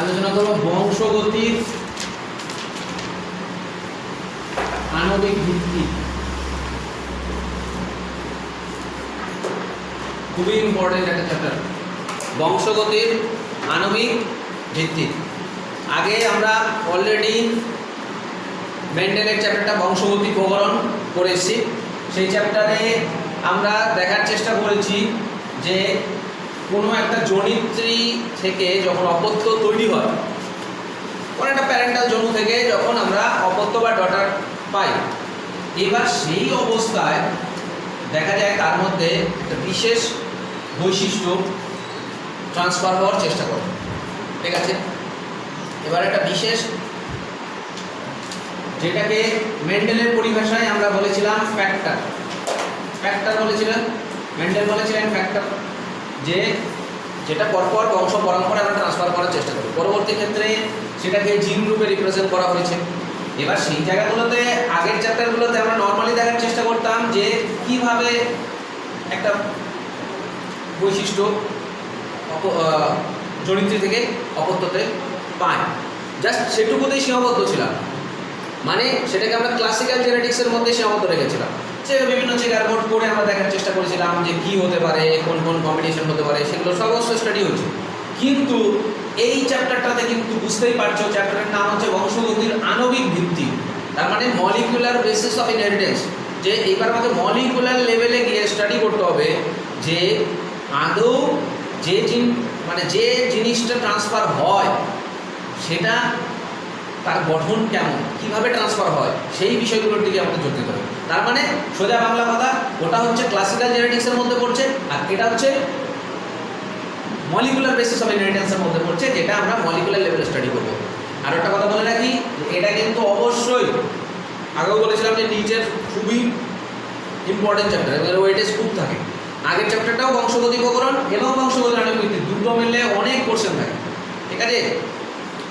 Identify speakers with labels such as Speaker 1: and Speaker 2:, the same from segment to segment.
Speaker 1: আলোচনা করব বংশগতির আণবিক ভিত্তি। খুবই ইম্পর্টেন্ট একটা চ্যাপ্টার, বংশগতির আণবিক ভিত্তি। আগে আমরা অলরেডি মেন্ডেলের চ্যাপ্টারটা বংশগতি প্রকরণ করেছি। সেই চ্যাপ্টারে আমরা দেখার চেষ্টা করেছি যে কোনো একটা জনিত্রী থেকে যখন অপত্য তৈরি হয়, কোনো একটা প্যারেন্টাল জনু থেকে যখন আমরা অপত্য বা ডটার পাই, এবার সেই অবস্থায় দেখা যায় তার মধ্যে একটা বিশেষ বৈশিষ্ট্য ট্রান্সফার হওয়ার চেষ্টা করে। ঠিক আছে, এবার একটা বিশেষ, যেটাকে মেন্ডেলের পরিভাষায় আমরা বলেছিলাম ফ্যাক্টর। ফ্যাক্টর বলেছিলেন মেন্ডেল, বলেছিলেন ফ্যাক্টর, যে যেটা পরপর বংশ পরম্পরা আমরা ট্রান্সফার করার চেষ্টা করি। পরবর্তী ক্ষেত্রে সেটাকে জিন রূপে রিপ্রেজেন্ট করা হয়েছে। এবার সেই জায়গাগুলোতে আগের চ্যাপ্টারগুলোতে আমরা নর্মালি দেখার চেষ্টা করতাম যে কিভাবে একটা বৈশিষ্ট্য জনিত্রী থেকে অপত্যতে পায়, জাস্ট সেটুকুতেই সীমাবদ্ধ ছিলাম। মানে সেটাকে আমরা ক্লাসিক্যাল জেনেটিক্সের মধ্যে সীমাবদ্ধ রেখেছিলাম, যে বিভিন্ন চেকার বোর্ড করে আমরা দেখার চেষ্টা করেছিলাম যে কী হতে পারে, কোন কোন কম্বিনেশন হতে পারে, সেগুলো সমস্ত স্টাডি হচ্ছে। কিন্তু এই চ্যাপ্টারটাতে কিন্তু বুঝতেই পারছো, চ্যাপ্টারের নাম হচ্ছে বংশগতির আণবিক ভিত্তি। তার মানে মলিকুলার বেসিস অফ ইনহেরিটেন্স, যে এইবার আমাকে মলিকুলার লেভেলে গিয়ে স্টাডি করতে হবে যে আদৌ যে যে জিনিসটা ট্রান্সফার হয় সেটা তার গঠন কেমন, কিভাবে ট্রান্সফার হয়, সেই বিষয়গুলোর দিকে আমাদের জোর দিতে হবে। তার মানে সোজা বাংলা কথা, ওটা হচ্ছে ক্লাসিক্যাল জেনেটিক্সের মধ্যে পড়ছে, আর এটা হচ্ছে মলিকুলার বেসিস অফ ইনহেরিটেন্সের মধ্যে পড়ছে, যেটা আমরা মলিকুলার লেভেলে স্টাডি করবো। আর একটা কথা বলে রাখি, এটা কিন্তু অবশ্যই আগেও বলেছিলাম যে নিচের খুবই ইম্পর্টেন্ট চ্যাপ্টার, এবার ওয়েটেজ খুব থাকে। আগের চ্যাপ্টারটাও বংশগতি প্রকরণ এবং বংশগতির আণবিক ভিত্তি, দুটো মিলে অনেক কোশ্চেন থাকে। ঠিক আছে,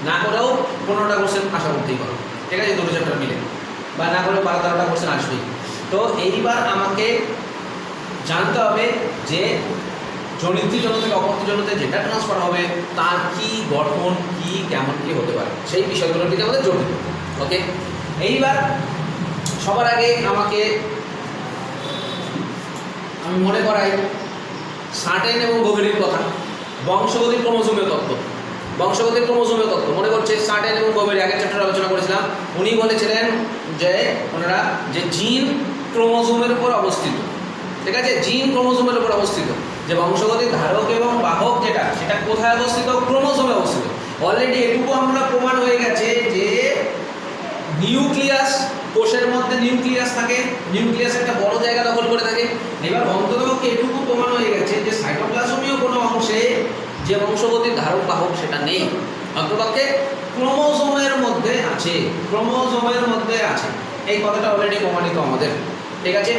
Speaker 1: না করেও 15টা কোশ্চেন আশা করতেই পারো। ঠিক আছে, দুটো চ্যাপ্টার মিলে, বা না করেও 12-13টা কোশ্চেন আসবেই। তো এইবার আমাকে জানতে হবে যে জনিত্রী জনু থেকে অপত্য জনুতে যেটা ট্রান্সফার হবে তার কি গঠন, কি কেমন কি হতে পারে, সেই বিষয়গুলোর দিকে আমাদের জোর দিতে হবে। ওকে, এইবার সবার আগে আমি মনে করাই সার্টেন এবং গোভেরির কথা। বংশগতির ক্রোমোজোমীয় তত্ত্ব, বংশগতির ক্রোমোজোমীয় তত্ত্ব মনে করছে সার্টেন এবং গোভেরি, আগের চ্যাপ্টারে আলোচনা করেছিলাম। উনি বলেছিলেন যে ওনারা যে জিন ক্রোমোজোমের উপর অবস্থিত। ঠিক আছে, জিন ক্রোমোজোমের উপর অবস্থিত, যে বংশগতির ধারক এবং বাহক যেটা, সেটা কোথায় অবস্থিত? ক্রোমোজোমে অবস্থিত। অলরেডি এটুকু আমরা প্রমাণ হয়ে গেছে যে নিউক্লিয়াস, কোষের মধ্যে নিউক্লিয়াস থাকে, নিউক্লিয়াস একটা বড় জায়গা দখল করে থাকে। এবার অন্ততপক্ষে এটুকু প্রমাণ হয়ে গেছে যে সাইটোপ্লাজমীয় কোনো অংশে যে বংশগতির ধারক বাহক সেটা নেই, অন্ততপক্ষে ক্রোমোজোমের মধ্যে আছে, ক্রোমোজোমের মধ্যে আছে। এই কথাটা অলরেডি প্রমাণিত আমাদের। ঠিক আছে,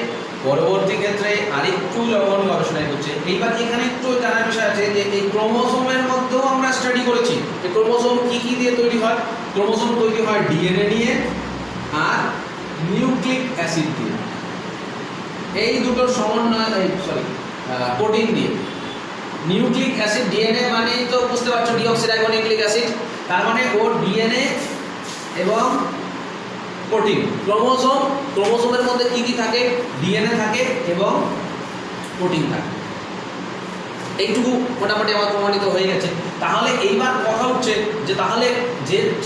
Speaker 1: পরবর্তী ক্ষেত্রে আরেকটু যখন গবেষণায় করছে, এইবার এখানে একটু জানার বিষয় আছে যে এই ক্রোমোজোমের মধ্যেও আমরা স্টাডি করেছি যে ক্রোমোজোম কী কী দিয়ে তৈরি হয়। ক্রোমোজোম তৈরি হয় ডিএনএ নিয়ে আর নিউক্লিক অ্যাসিড দিয়ে, এই দুটোর সমন্বয়, প্রোটিন দিয়ে। নিউক্লিক অ্যাসিড, ডিএনএ মানেই তো বুঝতে পারছো ডিঅক্সিরাইবোনিউক্লিক অ্যাসিড, তার মানে ওর ডিএনএ এবং প্রোটিন। ক্রোমোজোমের মধ্যে কী কী থাকে? ডিএনএ থাকে এবং প্রোটিন থাকে। এইটুকু মোটামুটি আমার প্রমাণিত হয়ে গেছে। তাহলে এইবার কথা হচ্ছে যে তাহলে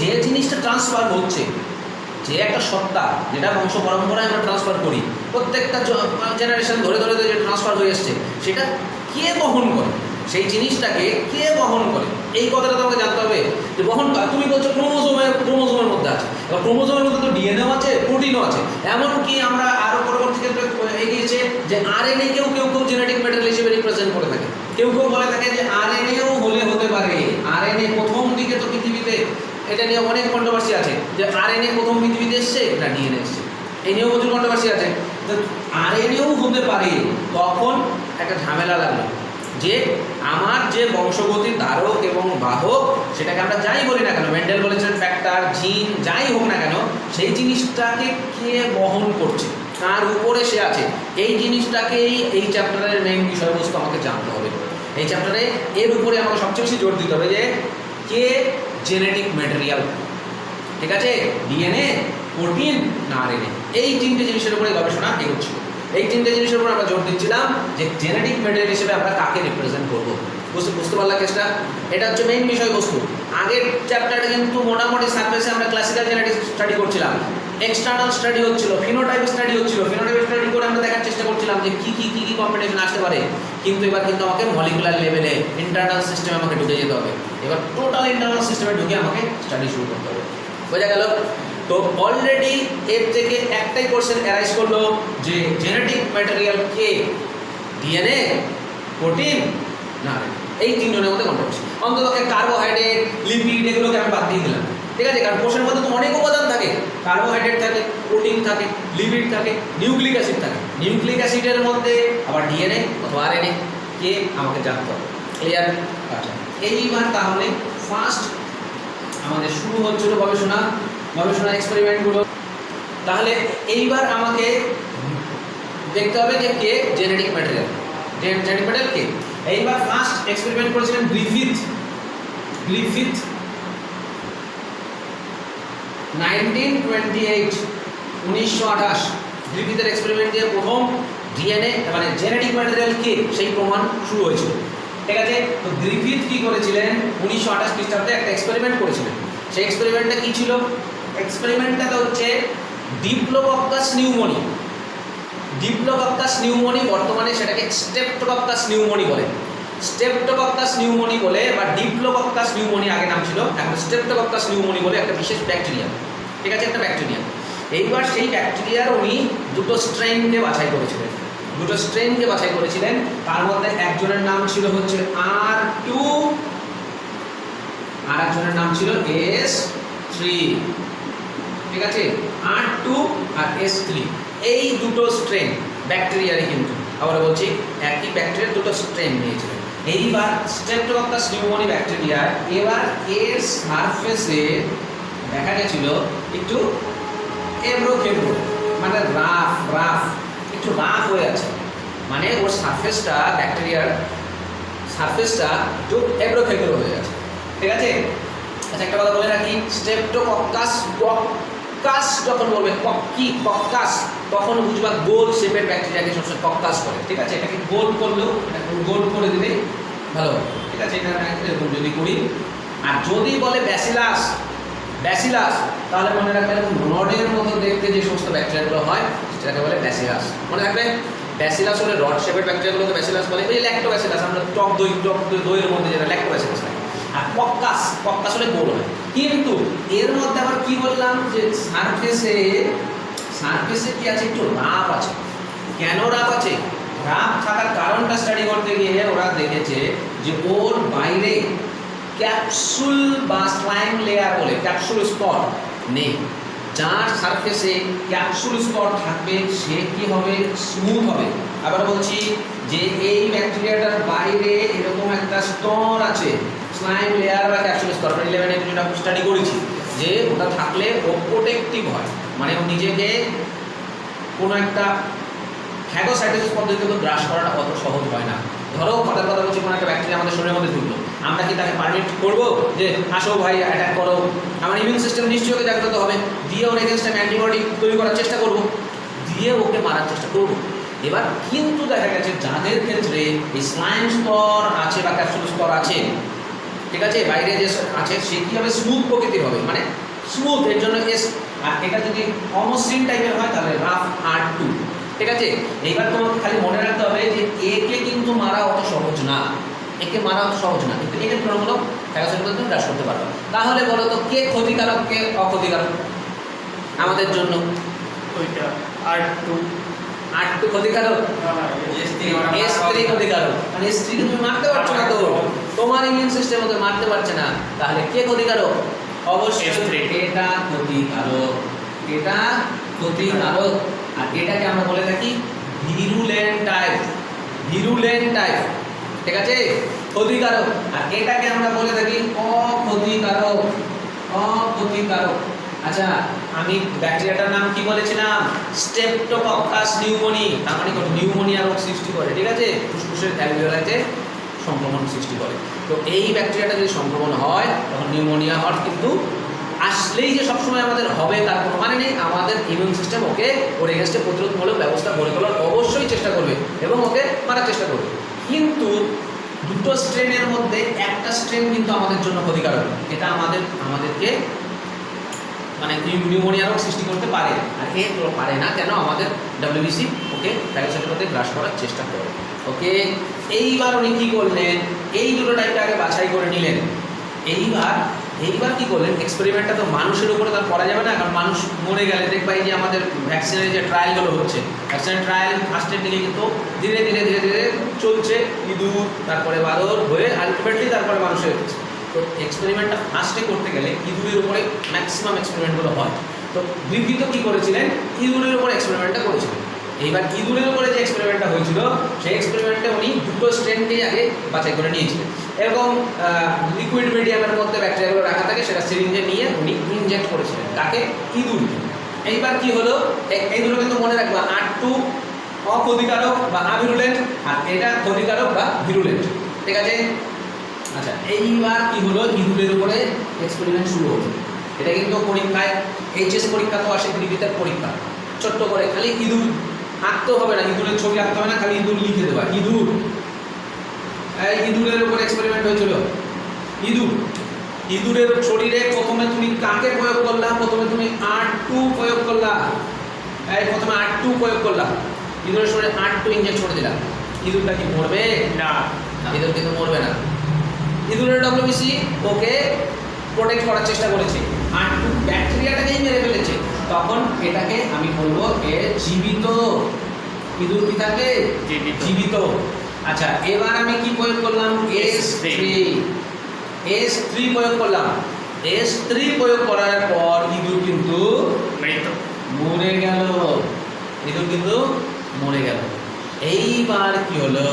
Speaker 1: যে জিনিসটা ট্রান্সফার হচ্ছে, যে একটা সত্তা যেটা বংশ পরম্পরায় আমরা ট্রান্সফার করি, প্রত্যেকটা জেনারেশন ধরে ধরে যে ট্রান্সফার হয়ে এসছে, সেটা কে বহন করে, সেই জিনিসটাকে কে বহন করে, এই কথাটা তোমাকে জানতে হবে। যে বহন, তুমি বলছো ক্রোমোজোমের মধ্যে আছে, এবার ক্রোমোজোমের মধ্যে তো ডিএনএও আছে, প্রোটিনও আছে। এমনকি আমরা আরও পরবর্তী ক্ষেত্রে এগিয়েছে যে আরএনএ কেউ জেনেটিক ম্যাটেরিয়াল হিসেবে রিপ্রেজেন্ট করে থাকে। কেউ বলে থাকে যে আরএনএও হতে পারে। আরএনএ প্রথম দিকে তো পৃথিবীতে, এটা নিয়ে অনেক কন্ট্রোভার্সি আছে যে আরএনএ প্রথম পৃথিবীতে এসছে না ডিএনএ এসছে, এই নিয়েও প্রচুর কন্ট্রোভার্সি আছে। তো আরএনএও হতে পারে, তখন একটা ঝামেলা লাগলো যে আমার যে বংশগতির ধারক এবং বাহক, সেটাকে আমরা যাই বলি না কেন, মেন্ডেল বলেছেন ফ্যাক্টর, জিন, যাই হোক না কেন, সেই জিনিসটাকে কে বহন করছে, তার উপরে সে আছে, এই জিনিসটাকেই এই চ্যাপ্টারের মেইন বিষয়বস্তু আমাকে জানতে হবে। এই চ্যাপ্টারে এর উপরে আমাকে সবচেয়ে বেশি জোর দিতে হবে যে কে জেনেটিক ম্যাটেরিয়াল, ঠিক আছে, ডিএনএ, প্রোটিন না আরএনএ, এই তিনটে জিনিসের উপরে গবেষণা এগোচ্ছিল। এই তিনটে জিনিসের উপর আমরা জোর দিচ্ছিলাম যে জেনেটিক ম্যাটেরিয়াল হিসেবে আমরা কাকে রিপ্রেজেন্ট করবো। বুঝতে পারলাম কেসটা? এটা হচ্ছে মেইন বিষয়বস্তু। আগের চ্যাপ্টারটা কিন্তু মোটামুটি সার্ফেসে আমরা ক্লাসিক্যাল জেনেটিক্স স্টাডি করছিলাম, এক্সটার্নাল স্টাডি হচ্ছিল, ফিনোটাইপ স্টাডি হচ্ছিল, ফিনোটাইপ স্টাডি করে আমরা দেখার চেষ্টা করছিলাম যে কী কম্বিনেশন আসতে পারে। কিন্তু এবার কিন্তু আমাকে মলিকুলার লেভেলে ইন্টারনাল সিস্টেমে আমাকে ঢুকে যেতে হবে। এবার টোটাল ইন্টারনাল সিস্টেমে ঢুকে আমাকে স্টাডি শুরু করতে হবে। বোঝা গেল? তো অলরেডি এর থেকে একটাই কোশ্চেন অ্যারাইজ করলো যে জেনেটিক ম্যাটেরিয়াল কে, ডিএনএ, প্রোটিন না এই তিনজনের মধ্যে কন্ট্রোভার্সি। অন্তত কার্বোহাইড্রেট, লিপিড এগুলোকে আমি বাদ দিয়ে দিলাম, ঠিক আছে, কারণ কোষের মধ্যে তো অনেক উপাদান থাকে, কার্বোহাইড্রেট থাকে, প্রোটিন থাকে, লিপিড থাকে, নিউক্লিক অ্যাসিড থাকে। নিউক্লিক অ্যাসিডের মধ্যে আবার ডিএনএ অথবা আরএনএ কে আমাকে জানতে হবে। ক্লিয়ার? আচ্ছা, এইবার তাহলে ফার্স্ট আমাদের শুরু হচ্ছিল গবেষণা এক্সপেরিমেন্টগুলো। তাহলে এইবার আমাকে দেখতে হবে যে কে জেনেটিক ম্যাটেরিয়াল, জেনেটিক ম্যাটেরিয়াল কে। এইবার ফার্স্ট এক্সপেরিমেন্ট করেছিলেন গ্রিফিথ 1928 গ্রিফিথের এক্সপেরিমেন্ট দিয়ে প্রথম ডিএনএ মানে জেনেটিক ম্যাটেরিয়াল কে সেই প্রমাণ শুরু হয়েছিল, ঠিক আছে। তো গ্রিফিথ কি করেছিলেন 1928 খ্রিস্টাব্দে একটা এক্সপেরিমেন্ট করেছিলেন। সেই এক্সপেরিমেন্টটা কি ছিল? এক্সপেরিমেন্টটা হচ্ছে ডিপ্লোকক্কাস নিউমোনি। ডিপ্লোকক্কাস নিউমোনি, বর্তমানে সেটাকে স্ট্রেপ্টোকক্কাস নিউমোনি বলে। স্ট্রেপ্টোকক্কাস নিউমোনি বলে বা ডিপ্লোকক্কাস নিউমোনি আগে নাম ছিল, এখন স্ট্রেপ্টোকক্কাস নিউমোনি বলে একটা বিশেষ ব্যাকটেরিয়া, ঠিক আছে, একটা ব্যাকটেরিয়া। এইবার সেই ব্যাকটেরিয়ার উনি দুটো স্ট্রেনকে বাছাই করেছিলেন। তার মধ্যে একজনের নাম ছিল হচ্ছে R2, আর একজনের নাম ছিল S3, ঠিক আছে, R2 আর S3 এই দুটো স্ট্রেন ব্যাকটেরিয়ারই, কিন্তু আবার বলছি একই ব্যাকটেরিয়ার দুটো স্ট্রেন নিয়েছিলেন। এইবার স্ট্রেপ্টোকক্কাস নিউমোনি ব্যাকটেরিয়ার এবার এর সারফেসে দেখা গেছিল একটু এবড়ো-খেবড়ো, মানে রাফ একটু রাফ হয়ে আছে, মানে ওর সারফেসটা, ব্যাকটেরিয়ার সারফেসটা একটু এবড়ো-খেবড়ো হয়ে আছে, ঠিক আছে। আচ্ছা, একটা কথা বলে রাখি, স্ট্রেপ্টোকক্কাস যখন বলবে কক্কাস তখন বুঝবা গোল শেপের ব্যাকটেরিয়াকে সবসময় কক্কাস করে, ঠিক আছে। এটাকে গোল করলেও এটাকে গোল করে দিলে ভালো হবে, ঠিক আছে। এটা এরকম যদি করি, আর যদি বলে ব্যাসিলাস তাহলে মনে রাখবে এরকম রডের মতো দেখতে যে সমস্ত ব্যাকটেরিয়াগুলো হয় সেটাকে বলে ব্যাসিলাস। মনে রাখবে ব্যাসিলাস হলে রড শেপের ব্যাকটেরিয়াগুলোকে ব্যাসিলাস বলে। এই ল্যাক্টোব্যাসিলাস, আমরা টক দইয়ের মধ্যে যেটা ল্যাক্টোব্যাসিলাস থাকে। আর কক্কাস হলে গোল হয়। কিন্তু এর মধ্যে আবার কি বললাম যে সারফেসে কি আছে, একটু রাফ আছে। কেন রাফ আছে? রাফ থাকার কারণটা স্টাডি করতে গিয়ে ওরা দেখেছে যে ওর বাইরে ক্যাপসুল বা স্লাইম লেয়ার বলে ক্যাপসুল স্তর নেই। যার সারফেসে ক্যাপসুল স্তর থাকবে সে কি হবে, স্মুথ হবে। আবার বলছি যে এই ব্যাকটেরিয়াটার বাইরে এরকম একটা স্তর আছে, স্লাইম লেয়ার বা ক্যাপসুল স্তর। 11 যেটা স্টাডি করেছি যে ওটা থাকলে ও প্রোটেক্টিভ হয়, মানে ও নিজেকে কোনো একটা ফ্যাগোসাইটোসিস পদ্ধতিতে গ্রাস করাটা অত সহজ হয় না। ধরো কথা বলছি, কোনো একটা ব্যাকটেরিয়া আমাদের শরীরের মধ্যে ঢুকলো, আমরা কি তাকে পারমিট করবো যে আসো ভাই অ্যাটাক করো? আমার ইমিউন সিস্টেম নিশ্চয়ই ওকে জাগ্রত হবে, দিয়ে ওর এগেনস্ট আমি অ্যান্টিবডি তৈরি করার চেষ্টা করবো, দিয়ে ওকে মারার চেষ্টা করবো। এবার কিন্তু দেখা গেছে যাদের ক্ষেত্রে এই স্লাইম স্তর আছে বা ক্যাপসুল স্তর আছে, ঠিক আছে, বাইরে যে আছে সে কী হবে, স্মুথ প্রকৃতির হবে, মানে স্মুথ, এর জন্য এস। আর এটা যদি অমসৃণ টাইপের হয় তাহলে রাফ R2, ঠিক আছে। এইবার তোমাকে খালি মনে রাখতে হবে যে একে কিন্তু মারা অত সহজ না, কিন্তু একে তুলনামূলক ফ্যাগোসাইটোসিস তুমি গ্রাস করতে পারবে। তাহলে বলো তো কে ক্ষতিকারক কে অক্ষতিকারক আমাদের জন্য?
Speaker 2: ওইটা R2
Speaker 1: ক্ষতিকারক, S3 ক্ষতিকারক। মানে S3 কে তুমি মারতে পারছো না, তো তোমার ইমিউন সিস্টেম ওকে মারতে পারছে না, তাহলে কে ক্ষতিকারক? অবশ্যই এটা ক্ষতিকারক, আর এটাকে আমরা বলে থাকি ভিরুলেন্ট টাইপ, ঠিক আছে, ক্ষতিকারক। আর এটাকে আমরা বলে থাকি অক্ষতিকারক। আচ্ছা, আমি ব্যাকটেরিয়াটার নাম কি বলেছিলাম? Streptococcus pneumoniae. তার মানে নিউমোনিয়া রোগ সৃষ্টি করে, ঠিক আছে, ফুসফুসের অ্যালভিওলাইতে সংক্রমণ সৃষ্টি করে। তো এই ব্যাকটেরিয়াটা যদি সংক্রমণ হয় তখন নিউমোনিয়া হওয়ার কিন্তু আসলেই যে সবসময় আমাদের হবে তার কোনো মানে নেই। আমাদের ইমিউন সিস্টেম ওকে ওর এগেনস্টে প্রতিরোধমূলক ব্যবস্থা গড়ে তোলার অবশ্যই চেষ্টা করবে এবং ওকে মারার চেষ্টা করবে। কিন্তু দুটো স্ট্রেনের মধ্যে একটা স্ট্রেন কিন্তু আমাদের জন্য ক্ষতিকারক, এটা আমাদেরকে মানে নিউমোনিয়া রোগ সৃষ্টি করতে পারে, আর এ পারে না কেন? আমাদের ডব্লিউবিসি ওকে ফ্যাগোসাইটোসিসে গ্রাস করার চেষ্টা করে। ওকে, এইবার উনি কী করলেন? এই দুটো টাইপটা আগে বাছাই করে নিলেন। এইবার কি করলেন? এক্সপেরিমেন্টটা তো মানুষের উপরে তার করা যাবে না, কারণ মানুষ মরে গেলে দেখবা এই যে আমাদের ভ্যাকসিনের যে ট্রায়ালগুলো হচ্ছে, ভ্যাকসিনের ট্রায়াল ফার্স্টের দিকে কিন্তু ধীরে ধীরে ধীরে ধীরে চলছে, ইঁদুর তারপরে বাদর হয়ে আলটিমেটলি তারপরে মানুষের হচ্ছে। তো এক্সপেরিমেন্টটা ফার্স্টে করতে গেলে ইঁদুরের উপরে ম্যাক্সিমাম এক্সপেরিমেন্টগুলো হয়। তো গ্রিফিথও কী করেছিলেন? ইঁদুরের উপরে এক্সপেরিমেন্টটা করেছিলেন। এইবার ইঁদুরের উপরে যে এক্সপেরিমেন্টটা হয়েছিল সেই এক্সপেরিমেন্টে উনি দুটো স্ট্রেনকেই আগে বাছাই করে নিয়েছিলেন। এরকম লিকুইড মিডিয়ামের মধ্যে ব্যাকটেরিয়াগুলো রাখা থাকে, সেটা সিরিঞ্জে নিয়ে উনি ইনজেক্ট করেছিলেন। তাকে? ইঁদুরকে। এইবার কি হলো? এই দুটো কিন্তু মনে রাখবা, R2 অক্ষতিকারক বা আভিরুলেন্ট, আর এটা ক্ষতিকারক বা ভিরুলেন্ট। ঠিক আছে? আচ্ছা, এইবার কি হলো? ইঁদুরের উপরে এক্সপেরিমেন্ট শুরু হলো। এটা কিন্তু পরীক্ষায় HS পরীক্ষা তো আসে, গ্রিফিথের পরীক্ষা ছোট্ট করে খালি ইঁদুর আঁকতে হবে না, ইঁদুরের ছবি আঁকতে হবে না, খালি ইঁদুর লিখে দেবা। ইঁদুরের উপর এক্সপেরিমেন্ট হয়েছিল। ইঁদুরের শরীরে প্রথমে তুমি কাকে প্রয়োগ করলা? প্রথমে তুমি R2 প্রয়োগ করলা। প্রথমে R2 প্রয়োগ করলা, ইঁদুরের শরীরে R2 ইনজেক্ট করে দিলাম। ইঁদুরটা কি মরবে?
Speaker 2: না,
Speaker 1: ইঁদুর কিন্তু মরবে না। ইঁদুরের ডব্লিউবিসি ওকে প্রোটেক্ট করার চেষ্টা করেছে, R2 ব্যাকটেরিয়াটাকেই মেরে ফেলেছে। তখন এটাকে আমি বলবো এ জীবিত। ইঁদুর কি থাকে? জীবিত। আচ্ছা, এবার আমি কি প্রয়োগ করলাম? S3 প্রয়োগ করলাম। S3 প্রয়োগ করার পর ইঁদুর কিন্তু মরে গেল। এইবার কি হলো?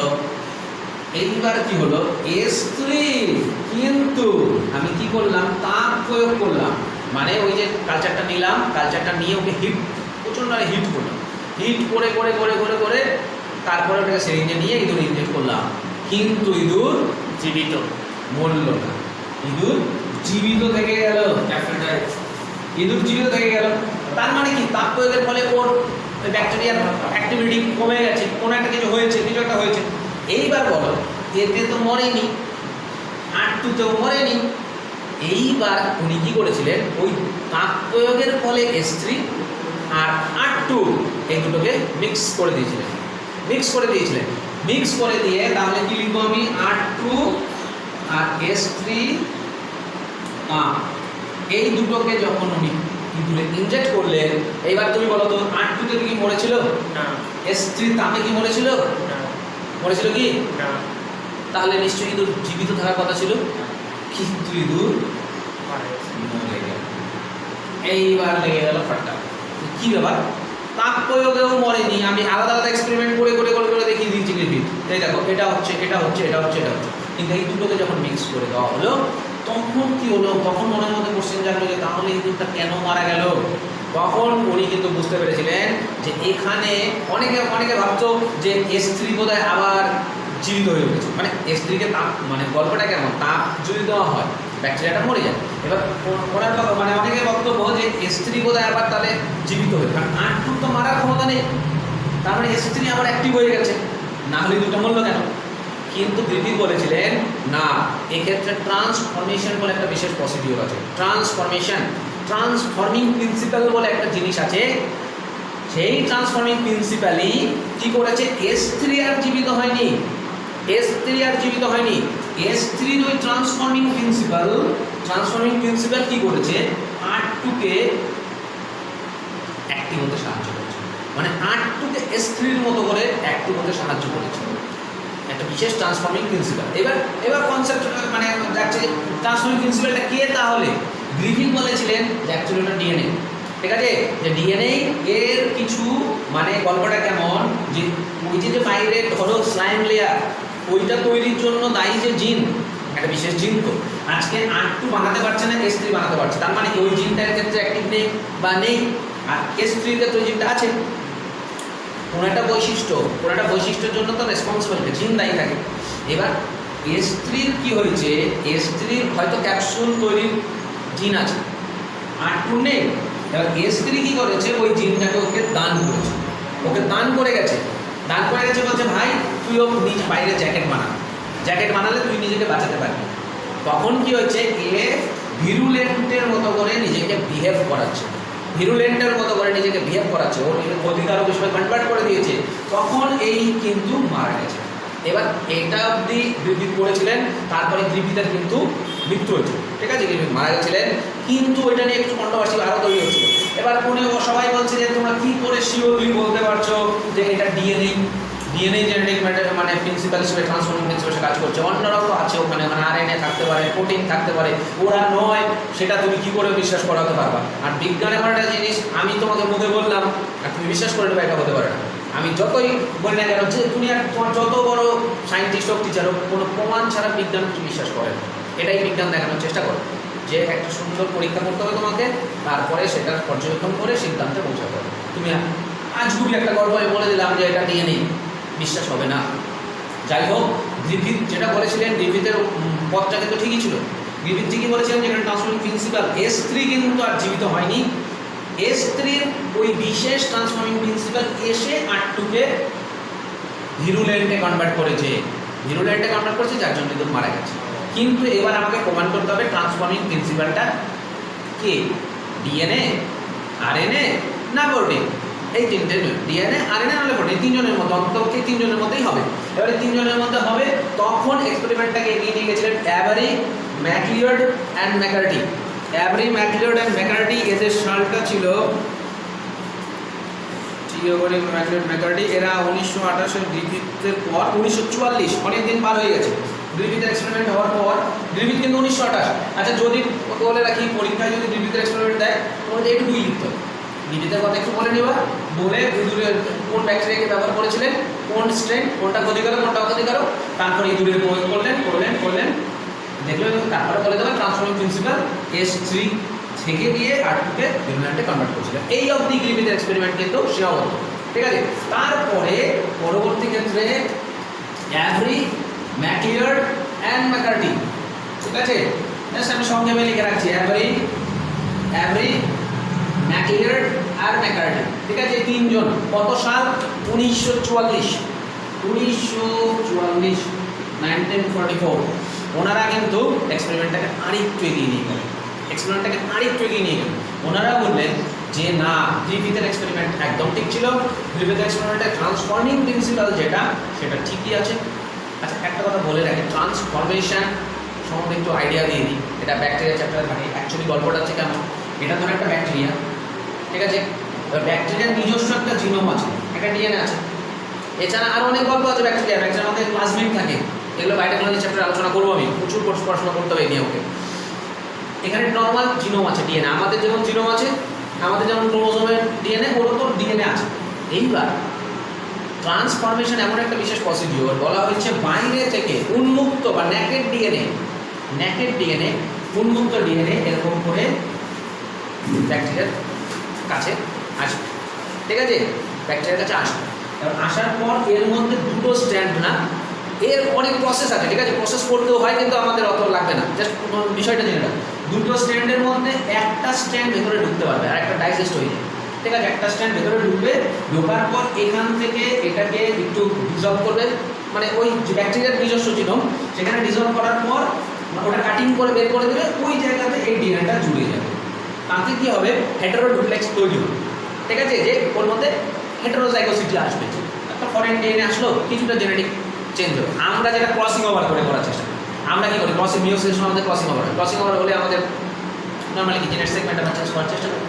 Speaker 1: S3 কিন্তু আমি কি করলাম? তাপ প্রয়োগ করলাম। মানে ওই যে কালচারটা নিলাম, কালচারটা নিয়ে ওকে প্রচণ্ড হিট করলাম। হিট করে করে করে করে করে তারপরে ওটাকে সিরিঞ্জে নিয়ে ইঁদুর ইনজেক্ট করলাম। কিন্তু ইঁদুর
Speaker 2: জীবিত,
Speaker 1: মরল না। ইঁদুর জীবিত থেকে গেল। ইঁদুর জীবিত থেকে গেল। তার মানে কি? তাপ প্রয়োগের ফলে ওর ব্যাকটেরিয়ার অ্যাক্টিভিটি কমে গেছে, কোনো একটা কিছু হয়েছে, কিছু একটা হয়েছে। এইবার বলো, এতে তো মরেনি, R2 তেও মরেনি। এইবার উনি কী করেছিলেন? ওই তাপ প্রয়োগের ফলে S3 আর R2 এই দুটোকে মিক্স করে দিয়েছিলেন। মিক্স করে দিয়ে তাহলে কি লিখবো আমি? R2 আর S3 এই দুটোকে যখন উনি ইঁদুরে ইনজেক্ট করলেন, এইবার তুমি বলো তো R2 তে কি মরেছিল?
Speaker 2: না।
Speaker 1: S3 তাপে কি মরেছিল?
Speaker 2: না।
Speaker 1: মরেছিল কি?
Speaker 2: না।
Speaker 1: তাহলে নিশ্চয়ই ইঁদুর জীবিত থাকার কথা ছিল, কিন্তু ইঁদুর মরে গেল। এইবার লেগে গেল ফাটকা। কি ব্যাপার? তাপ প্রয়োগেও মরেনি, আমি আলাদা আলাদা এক্সপেরিমেন্ট করে করে করে করে দেখিয়ে দিয়েছি গ্রিফিথ। এই দেখো, এটা হচ্ছে, কিন্তু এই দুটোকে যখন মিক্স করে দেওয়া হলো তখন কি হলো? তখন মনের মধ্যে কোশ্চেন জাগলো যে তাহলে ইঁদুরটা কেন মারা গেল? তখন উনি কিন্তু বুঝতে পেরেছিলেন যে এখানে অনেকে ভাবতো যে S3 বোধহয় আবার জীবিত হয়ে উঠেছে। মানে S3কে তাপ, মানে গল্পটা কেমন? তাপ যদি দেওয়া হয় ব্যাকটেরিয়াটা মরে যায়। এবার ওনার মানে অনেকে বক্তব্য যে S3 বোধহয় আবার তাহলে জীবিত হয়ে, কারণ R2 তো মারার ক্ষমতা নেই, তার মানে S3 আবার অ্যাক্টিভ হয়ে গেছে, না হলে দুটো মরলো কেন? কিন্তু গ্রিফিথ বলেছিলেন না, এক্ষেত্রে ট্রান্সফরমেশন বলে একটা বিশেষ প্রসিডিওর আছে। ট্রান্সফর্মিং প্রিন্সিপাল বলে একটা জিনিস আছে। সেই ট্রান্সফর্মিং প্রিন্সিপালই কি করেছে? S3 আর জীবিত হয়নি। S3 ওই ট্রান্সফর্মিং প্রিন্সিপাল কি করেছে? R2কে অ্যাক্টিভ হতে সাহায্য করেছে, মানে R2কে S3-র মতো করে অ্যাক্টিভ হতে সাহায্য করেছে, একটা বিশেষ ট্রান্সফর্মিং প্রিন্সিপাল। এবার কনসেপ্ট মানে যাচ্ছে ট্রান্সফর্মিং প্রিন্সিপালটা কে? তাহলে গ্রিফিথ বলেছিলেন যে অ্যাকচুয়ালি ওটা ডিএনএ। ঠিক আছে? যে ডিএনএ এর কিছু মানে গল্পটা কেমন, যে ওই যে বাইরে ধরো স্লাইম লেয়ার, ওইটা তৈরির জন্য দায়ী যে জিন, একটা বিশেষ জিন, তো আজকে R2 বানাতে পারছে না, S3 বানাতে পারছে। তার মানে ওই জিনটার ক্ষেত্রে অ্যাক্টিভ নেই বা নেই, আর S3-র ক্ষেত্রে ওই জিনটা আছে। কোনো একটা বৈশিষ্ট্যের জন্য তো রেসপন্সিবল জিন দায়ী থাকে। এবার S3 কি হয়েছে, S3 হয়তো ক্যাপসুল তৈরির জিন আছে, R2 নেই। এবার S3 কি করেছে, ওই জিনটাকে ওকে দান করেছে, ওকে দান করে গেছে। দান করে গেছে বলছে ভাই তুইও নিজ বাইরে জ্যাকেট বানা, জ্যাকেট বানালে তুই নিজেকে বাঁচাতে পারবি। তখন কি হচ্ছে, এ ভিরুলেন্টের মতো করে নিজেকে বিহেভ করাচ্ছে, ভিরুলেন্টের মতো করে নিজেকে বিহেভ করাচ্ছে, ও নিজেকে ক্ষতিকারক হিসেবে কনভার্ট করে দিয়েছে। তখন এই কিন্তু মারা গেছে। এবার এটা অবধি গ্রিফিথ করেছিলেন, তারপরে গ্রিফিথের কিন্তু মৃত্যু হয়েছে, ঠিক আছে, গ্রিফিথ মারা গেছিলেন। কিন্তু এটা নিয়ে একটু কন্ট্রোভার্সি আরও তৈরি হচ্ছিল। এবার মনে সবাই বলছে যে তোমরা কী করে শিওরলি বলতে পারছো যে এটা ডিএনএ জেনেটিক মানে প্রিন্সিপাল হিসেবে ট্রান্সফর্মিং প্রিন্সিপাল হিসেবে কাজ করছে, অন্যরাও তো আছে ওখানে, মানে আরএনএ থাকতে পারে, প্রোটিন থাকতে পারে, ওরা নয়, সেটা তুমি কি করে বিশ্বাস করাতে পারবা? আর বিজ্ঞান এমন একটা জিনিস, আমি তোমাকে মুখে বললাম আর তুমি বিশ্বাস করে নেবে, এটা হতে পারে না। আমি যতই বলি না কেন যে তুমি আর তোমার যত বড় সায়েন্টিস্ট হোক, টিচার হোক, কোনো প্রমাণ ছাড়া বিজ্ঞান তুমি বিশ্বাস করে না। এটাই বিজ্ঞান দেখানোর চেষ্টা করো যে একটা সুন্দর পরীক্ষা করতে হবে তোমাকে, তারপরে সেটা পর্যবেক্ষণ করে সিদ্ধান্তে পৌঁছাতে হবে। তুমি আজ খুবই একটা গল্প আমি বলে দিলাম যে এটা ডিএনএ, বিশ্বাস হবে না। যাই হোক, গ্রিফিথ যেটা বলেছিলেন, গ্রিফিথের পথটা কিন্তু ঠিকই ছিল। গ্রিফিথ ঠিকই বলেছিলেন যেখানে ট্রান্সফর্মিং প্রিন্সিপাল S3 কিন্তু আর জীবিত হয়নি। S3-র ওই বিশেষ ট্রান্সফর্মিং প্রিন্সিপাল এসে R2-কে ভিরুলেন্টে কনভার্ট করেছে, ভিরুলেন্টে কনভার্ট করেছে, যার জন্য কিন্তু মারা গেছে। কিন্তু এবার আমাকে প্রমাণ করতে হবে ট্রান্সফর্মিং প্রিন্সিপালটা কে, ডিএনএ, আরএনএ না প্রোটিন। এই তিনটে ডিএনএ, আরএনএ নাহলে প্রোটিন, তিনজনের মধ্যে, অন্তত তিনজনের মধ্যেই হবে। এবারে তিনজনের মধ্যে হবে, তখন এক্সপেরিমেন্টটাকে এগিয়ে নিয়ে গেছিলেন অ্যাভারি, ম্যাকলিওড অ্যান্ড ম্যাকার্টি। অ্যাভারি, ম্যাকলিওড অ্যান্ড ম্যাকার্টি, এদের সালটা ছিল ম্যাকার্টি, এরা 1928-এর গ্রিফিথের পর 1944, অনেকদিন পার হয়ে গেছে গ্রিফিথের এক্সপেরিমেন্ট হওয়ার পর। গ্রিফিথ কিন্তু 1928। আচ্ছা, যদি বলে রাখি পরীক্ষায় যদি গ্রিফিথের এক্সপেরিমেন্ট দেয়, তোমাদের এইটুকুই লিখতে হবে, গ্রিফিথের কথা একটু বলে নেবা, বলে ইঁদুরের কোন ব্যাকটেরিয়াকে ব্যবহার করেছিলেন, কোন স্ট্রেন, কোনটা ক্ষতিকারক কোনটা অক্ষতিকারক, তারপরে ইঁদুরের প্রয়োগ করলেন দেখলেন, তারপরে বলে দেবে ট্রান্সফর্মিং প্রিন্সিপাল S3 থেকে দিয়ে R2-কে ভিরুলেন্টে কনভার্ট করেছিলেন। এই অবধি গ্রিফিথের এক্সপেরিমেন্ট কিন্তু সীমাবদ্ধ, ঠিক আছে। তারপরে পরবর্তী ক্ষেত্রে অ্যাভারি, ম্যাকলিওড অ্যান্ড ম্যাকার্টি, ঠিক আছে, আমি সংক্ষেপে লিখে রাখছি, অ্যাভারি, ম্যাকলিওড আর ম্যাকার্টি, ঠিক আছে, এই তিনজন। কত সাল? 1944, 1944। ওনারা কিন্তু এক্সপেরিমেন্টটাকে আরেকটু এগিয়ে নিয়ে গেলেন, ওনারা বললেন যে না, গ্রিফিথের এক্সপেরিমেন্ট একদম ঠিক ছিল, গ্রিফিথের এক্সপেরিমেন্টের ট্রান্সফর্মিং প্রিন্সিপাল যেটা, সেটা ঠিকই আছে। আচ্ছা, একটা কথা বলে রাখি, ট্রান্সফরমেশন সম্বন্ধে একটু আইডিয়া দিয়ে দিই। এটা ব্যাকটেরিয়া চ্যাপ্টারে থাকে। অ্যাকচুয়ালি গল্পটা হচ্ছে কেন, এটা ধরো একটা ব্যাকটেরিয়া, ঠিক আছে, ব্যাকটেরিয়ার নিজস্ব একটা জিনোম আছে, একটা ডিএনএ আছে। এছাড়া আরও অনেক গল্প আছে ব্যাকটেরিয়ার মধ্যে প্লাজমিড থাকে, এগুলো বায়োটেকনোলজি চ্যাপ্টারে আলোচনা করবো আমি, প্রচুর পড়াশোনা করতে হবে নিয়ে ওকে। এখানে নর্মাল জিনোম আছে, ডিএনএ, আমাদের যেমন জিনোম আছে, আমাদের যেমন ক্রোমোজোমের ডিএনএ, ওরও তো ডিএনএ আছে। এইবার ট্রান্সফরমেশন এমন একটা বিশেষ প্রসিডিওর, বলা হচ্ছে বাইরে থেকে উন্মুক্ত বা নেকেড ডিএনএ, উন্মুক্ত ডিএনএ এরকম করে ব্যাকটেরিয়ার কাছে আসবে, ঠিক আছে, ব্যাকটেরিয়ার কাছে আসবে। এবার আসার পর এর মধ্যে দুটো স্ট্র্যান্ড না, এর অনেক প্রসেস আছে, ঠিক আছে, প্রসেস করতেও হয়, কিন্তু আমাদের অত লাগবে না, জাস্ট বিষয়টা জেনে রাখো। দুটো স্ট্র্যান্ডের মধ্যে একটা স্ট্র্যান্ড ভেতরে ঢুকতে পারবে আর একটা ডাইজেস্ট হয়ে যায়, ঠিক আছে, একটা স্ট্র্যান্ড ভেতরে ঢুকবে, ঢোকার পর এখান থেকে এটাকে একটু ডিজলভ করবে, মানে ওই ব্যাকটেরিয়ার নিজস্ব জিনোম, সেখানে ডিজলভ করার পর ওটা কাটিং করে বের করে দেবে, ওই জায়গাতে এই ডিএনএটা জুড়ে যাবে। তাতে কী হবে, হেটারোডুপ্লেক্স তৈরি হবে, ঠিক আছে, যে ওর মধ্যে হেটারোজাইগোসিটি আসবে, একটা ফরেন ডিএনএ আসলো, কিছুটা জেনেটিক চেঞ্জ হবে। আমরা যেটা ক্রসিং ওভার করে করার চেষ্টা করি, আমরা কী করি, ক্রসিং মিওসিস আমাদের ক্রসিং ওভার হলে আমাদের নর্মালি কি জেনেটিক সেগমেন্ট আমরা চেঞ্জ করার চেষ্টা করি,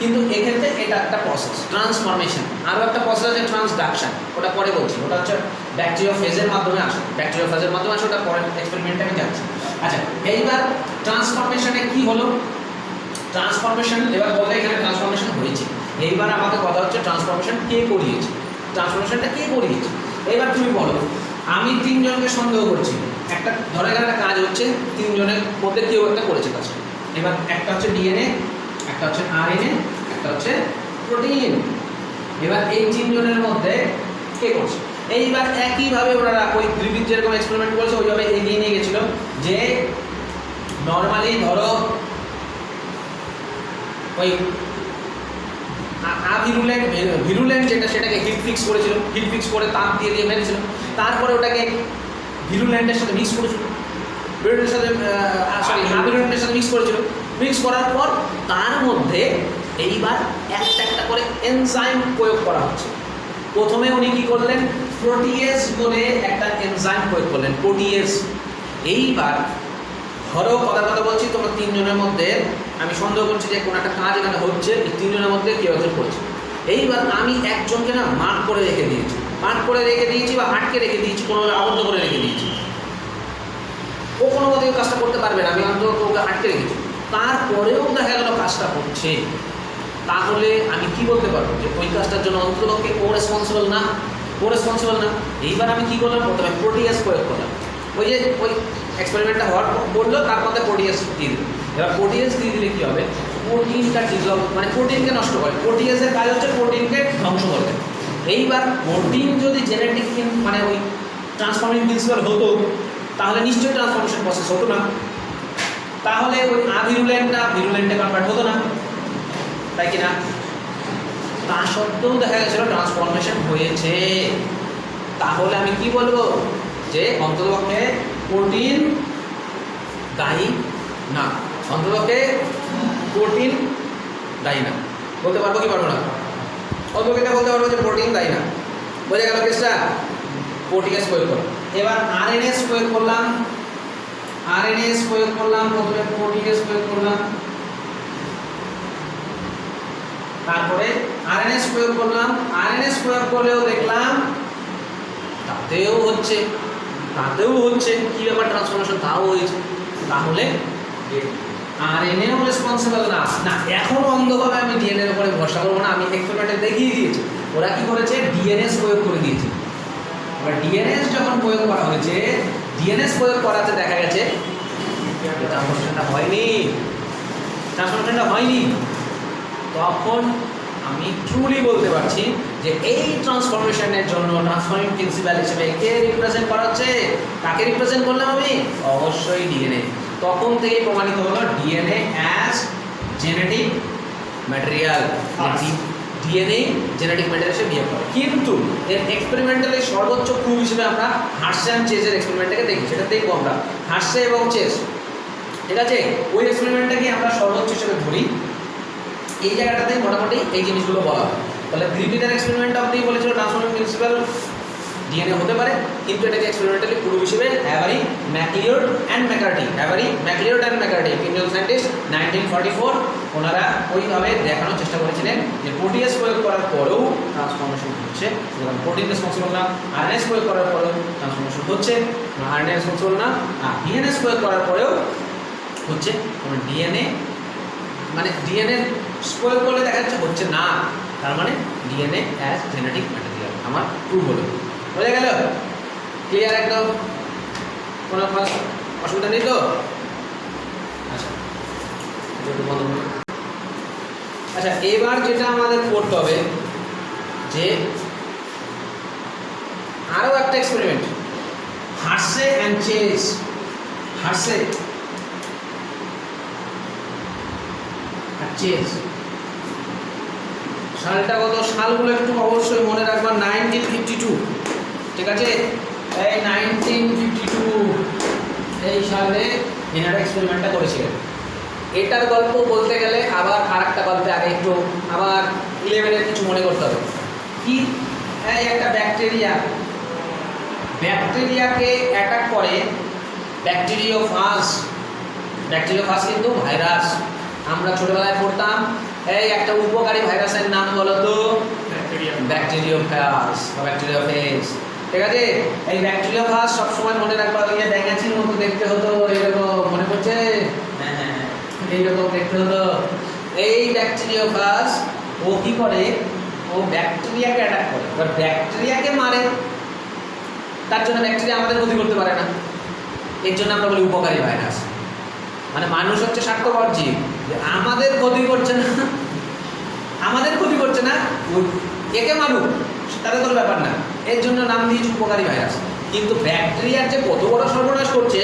Speaker 1: কিন্তু এক্ষেত্রে এটা একটা প্রসেস ট্রান্সফরমেশন। আরও একটা প্রসেস আছে ট্রান্সডাকশন, ওটা পরে বলছি, ওটা হচ্ছে ব্যাকটেরিওফেজের মাধ্যমে আসে, ওটা পরে এক্সপেরিমেন্টে আমি যাচ্ছি। আচ্ছা, এইবার ট্রান্সফরমেশনে কি হলো, ট্রান্সফরমেশন এবার বলতে এখানে ট্রান্সফরমেশন হয়েছে, এইবার আমাদের কথা হচ্ছে ট্রান্সফরমেশনটা কে করিয়েছে। এইবার তুমি বলো, আমি তিনজনকে সন্দেহ করছি, একটা ধরে গেলে একটা কাজ হচ্ছে, তিনজনের মধ্যে কেউ একটা করেছে কাজটা। এবার একটা হচ্ছে ডিএনএ, একটা হচ্ছে আরএনএ, একটা হচ্ছে প্রোটিন। এবার এই তিনজনের মধ্যে কে করছে, এইবার একইভাবে ওনারা ওই গ্রিফিথ যেরকম এক্সপেরিমেন্ট করেছে ওইভাবে এগিয়ে নিয়ে গেছিল যে নর্মালি ধরো ওই ভিরুলেন্ট যেটা সেটাকে হিট ফিক্স করেছিল, হিট ফিক্স করে তাপ দিয়ে দিয়ে মেরেছিল, তারপরে ওটাকে ভিরুলেন্টের সাথে মিক্স করেছিল, ভিরুলেন্টের সাথে ভিরুলেন্টের সাথে মিক্স করেছিল, মিক্স করার পর তার মধ্যে এইবার একটা একটা করে এনজাইম প্রয়োগ করা হচ্ছে। প্রথমে উনি কি করলেন, প্রোটিয়েজ বলে একটা এনজাইম প্রয়োগ করলেন, প্রোটিয়েজ। এইবার ধরো কথা বলছি, তোমরা তিনজনের মধ্যে আমি সন্দেহ করছি যে কোনো একটা কাজ এখানে হচ্ছে, এই তিনজনের মধ্যে কেউ একজন করেছে। এইবার আমি একজনকে না মার্ক করে রেখে দিয়েছি বা আটকে রেখে দিয়েছি, কোনো আবদ্ধ করে রেখে দিয়েছি। ও কোনো মতে কাজটা করতে পারবে না, আমি অন্তত ওকে আটকে রেখেছি। তারপরেও দেখা গেল কাজটা করছে, তাহলে আমি কি বলতে পারবো যে ওই কাজটার জন্য অন্ততপক্ষে ও রেসপন্সিবল না। এইবার আমি কি করলাম, প্রথমে প্রোটিয়াস প্রয়োগ করলাম। ওই এক্সপেরিমেন্টটা হওয়ার বললো, তার মধ্যে প্রোটিয়াস দিয়ে দিল। এবার প্রোটিয়াস দিয়ে দিলে কী হবে, প্রোটিনটা ডিভেলপ মানে প্রোটিনকে নষ্ট করে। প্রোটিয়াসের কাজ হচ্ছে প্রোটিনকে ধ্বংস করবে। এইবার প্রোটিন যদি জেনেটিক মানে ওই ট্রান্সফর্মিং প্রিন্সিপাল হতো, তাহলে নিশ্চয়ই ট্রান্সফরমেশন প্রসেস হতো না, তাহলে ওই ভিরুলেন্টে কনভার্ট হতো না, তাই কি না? তা সত্ত্বেও দেখা গেছিলো ট্রান্সফরমেশন হয়েছে। তাহলে আমি কি বলবো যে অন্ততপক্ষে প্রোটিন দায়ী না, বলতে পারবো কি পারবো না? অন্ততপক্ষে বলতে পারবো যে প্রোটিন দায়ী না। বোঝা গেল কেসটা? প্রোটিয়াস প্রয়োগ করলাম। এবার আরএনএস প্রয়োগ করলাম, প্রথমে প্রোটিয়াস প্রয়োগ করলাম, তারপরে আরএনএস প্রয়োগ করলাম। আরএনএস প্রয়োগ করলেও দেখলাম তাতেও হচ্ছে কি ব্যাপার, ট্রান্সফরমেশন তাও হয়েছে। তাহলে আরএনএও রেসপন্সিবল না। এখন অন্ধভাবে আমি ডিএনএর উপরে ভরসা করবো না, আমি এক্সপেরিমেন্টে দেখিয়ে দিয়েছি ওরা কি করেছে, ডিএনএস প্রয়োগ করে দিয়েছে। এবার ডিএনএস যখন প্রয়োগ করা হয়েছে, ডিএনএস প্রয়োগ করাতে দেখা গেছে ট্রান্সফরমেশনটা হয়নি। তখন আমি ট্রুলি বলতে পারছি যে এই ট্রান্সফরমেশনের জন্য ট্রান্সফর্মিং প্রিন্সিপাল হিসেবে কে রিপ্রেজেন্ট করা হচ্ছে, কাকে রিপ্রেজেন্ট করলাম আমি? অবশ্যই ডিএনএ। তখন থেকেই প্রমাণিত হলো DNA as genetic material. DNA genetic material হিসেবে বিহেভ করে। কিন্তু এর এক্সপেরিমেন্টালের সর্বোচ্চ প্রুফ হিসেবে আমরা হার্শে অ্যান্ড চেজের এক্সপেরিমেন্টটাকে দেখি, সেটা দেখবো আমরা হার্শে এবং চেজ। ঠিক আছে, ওই এক্সপেরিমেন্টটাকে আমরা সর্বোচ্চ হিসেবে ধরি। এই জায়গাটাতে মোটামুটি এই জিনিসগুলো বলা হয়। তাহলে গ্রিফিথের এক্সপেরিমেন্ট অবধি বলেছিল ট্রান্সফর্মিং প্রিন্সিপাল ডিএনএ হতে পারে, কিন্তু এটাকে এক্সপেরিমেন্টালি প্রুফ হিসেবে অ্যাভারি ম্যাকলিওড অ্যান্ড ম্যাকার্টি তিনজন সায়েন্টিস্ট 1944 ওনারা ওইভাবে দেখানোর চেষ্টা করেছিলেন যে প্রোটিয়াস প্রয়োগ করার পরেও ট্রান্সফরমেশন হচ্ছে। সুতরাং প্রোটিন রেসপন্সিবল না, আরএনএস প্রয়োগ করার পরেও ট্রান্সফরমেশন হচ্ছে, আরএনএ রেসপন্সিবল না, আর ডিএনএস প্রয়োগ করার পরেও হচ্ছে। ডিএনএ প্রয়োগ করলে দেখা যাচ্ছে হচ্ছে না, তার মানে ডিএনএ অ্যাজ জেনেটিক ম্যাটেরিয়াল আমার প্রুভ হলো। বোঝা গেল? ক্লিয়ার একদম? কোনো অসুবিধা নেই তো? আচ্ছা, এবার যেটা আমাদের করতে হবে যে আরও একটা এক্সপেরিমেন্ট, হার্শে অ্যান্ড চেজ। সালটা কত, সালগুলো একটু অবশ্যই মনে রাখবা। 1952, ঠিক আছে? এই 1952 এই সালে এনারা এক্সপেরিমেন্টটা করেছিলেন। এটার গল্প বলতে গেলে আবার আর একটা গল্পে আগে একটু আবার 11-এর কিছু মনে করতে হবে। কি? এই একটা ব্যাকটেরিয়াকে অ্যাটাক করে ব্যাকটেরিওফাজ কিন্তু ভাইরাস। আমরা ছোটবেলায় পড়তাম, এই একটা উপকারী ভাইরাসের নাম বলো তো, ব্যাকটেরিওফাজ বা ব্যাকটেরিওফেজ। ঠিক আছে, এই ব্যাকটেরিওফাজ সবসময় মনে রাখবা, ওই যে ড্যাঙাচির মতো দেখতে হতো, এরকম মনে পড়ছে? হ্যাঁ, এইরকম দেখতে হতো। এই ব্যাকটেরিওফাজ ও কি করে, ও ব্যাকটেরিয়াকে অ্যাটাক করে, এবার ব্যাকটেরিয়াকে মারে। তার জন্য ব্যাকটেরিয়া আমাদের ক্ষতি করতে পারে না, এর জন্য আমরা বলি উপকারী ভাইরাস। মানে মানুষ হচ্ছে স্বার্থপর জীব, আমাদের ক্ষতি করছে না, একে মারুক, তাদের কোনো ব্যাপার না, এর জন্য নাম দিয়েছি উপকারী ভাইরাস। কিন্তু ব্যাকটেরিয়ার যে কত বড় সর্বনাশ করছে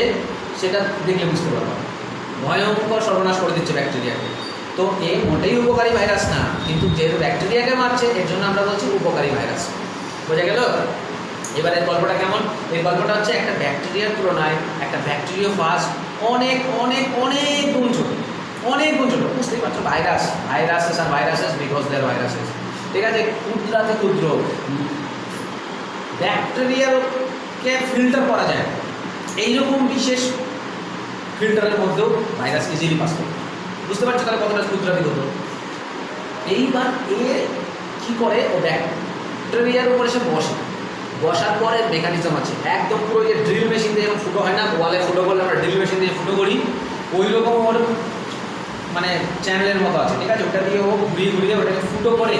Speaker 1: সেটা দেখলে বুঝতে পারবো, ভয়ঙ্কর সর্বনাশ করে দিচ্ছে ব্যাকটেরিয়াকে। তো এ মোটেই উপকারী ভাইরাস না, কিন্তু যেহেতু ব্যাকটেরিয়াকে মারছে এর জন্য আমরা বলছি উপকারী ভাইরাস। বোঝা গেল? এবার এর গল্পটা কেমন? এর গল্পটা হচ্ছে একটা ব্যাকটেরিয়ার তুলনায় একটা ব্যাকটেরিওফাজ অনেক অনেক অনেক গুণ ছোট, অনেক গুণ ছোট। বুঝতেই পারছো, ভাইরাসেস আর ভাইরাসেস বিকজ দেয়ার ভাইরাসেস, ঠিক আছে? ক্ষুদ্রাতে ক্ষুদ্র ব্যাকটেরিয়ালকে ফিল্টার করা যায়, এইরকম বিশেষ ফিল্টারের মধ্যেও ভাইরাস ইজিলি পাস করে। বুঝতে পারছো তাহলে কতটা ক্ষুদ্রাতে ক্ষুদ্র? এইবার এ কী করে, ও ব্যাকটেরিয়ার উপরে সে বসার পরে মেকানিজম আছে একদম পুরো যে ড্রিল মেশিন দিয়ে ফুটো হয় না, ওয়ালে ফুটো করলে আমরা ড্রিল মেশিন দিয়ে ফুটো করি, ওই রকম ওর মানে চ্যানেলের মতো আছে, ঠিক আছে? ওটা দিয়ে ও ঘুরিয়ে ঘুরিয়ে ওটাকে ফুটো করে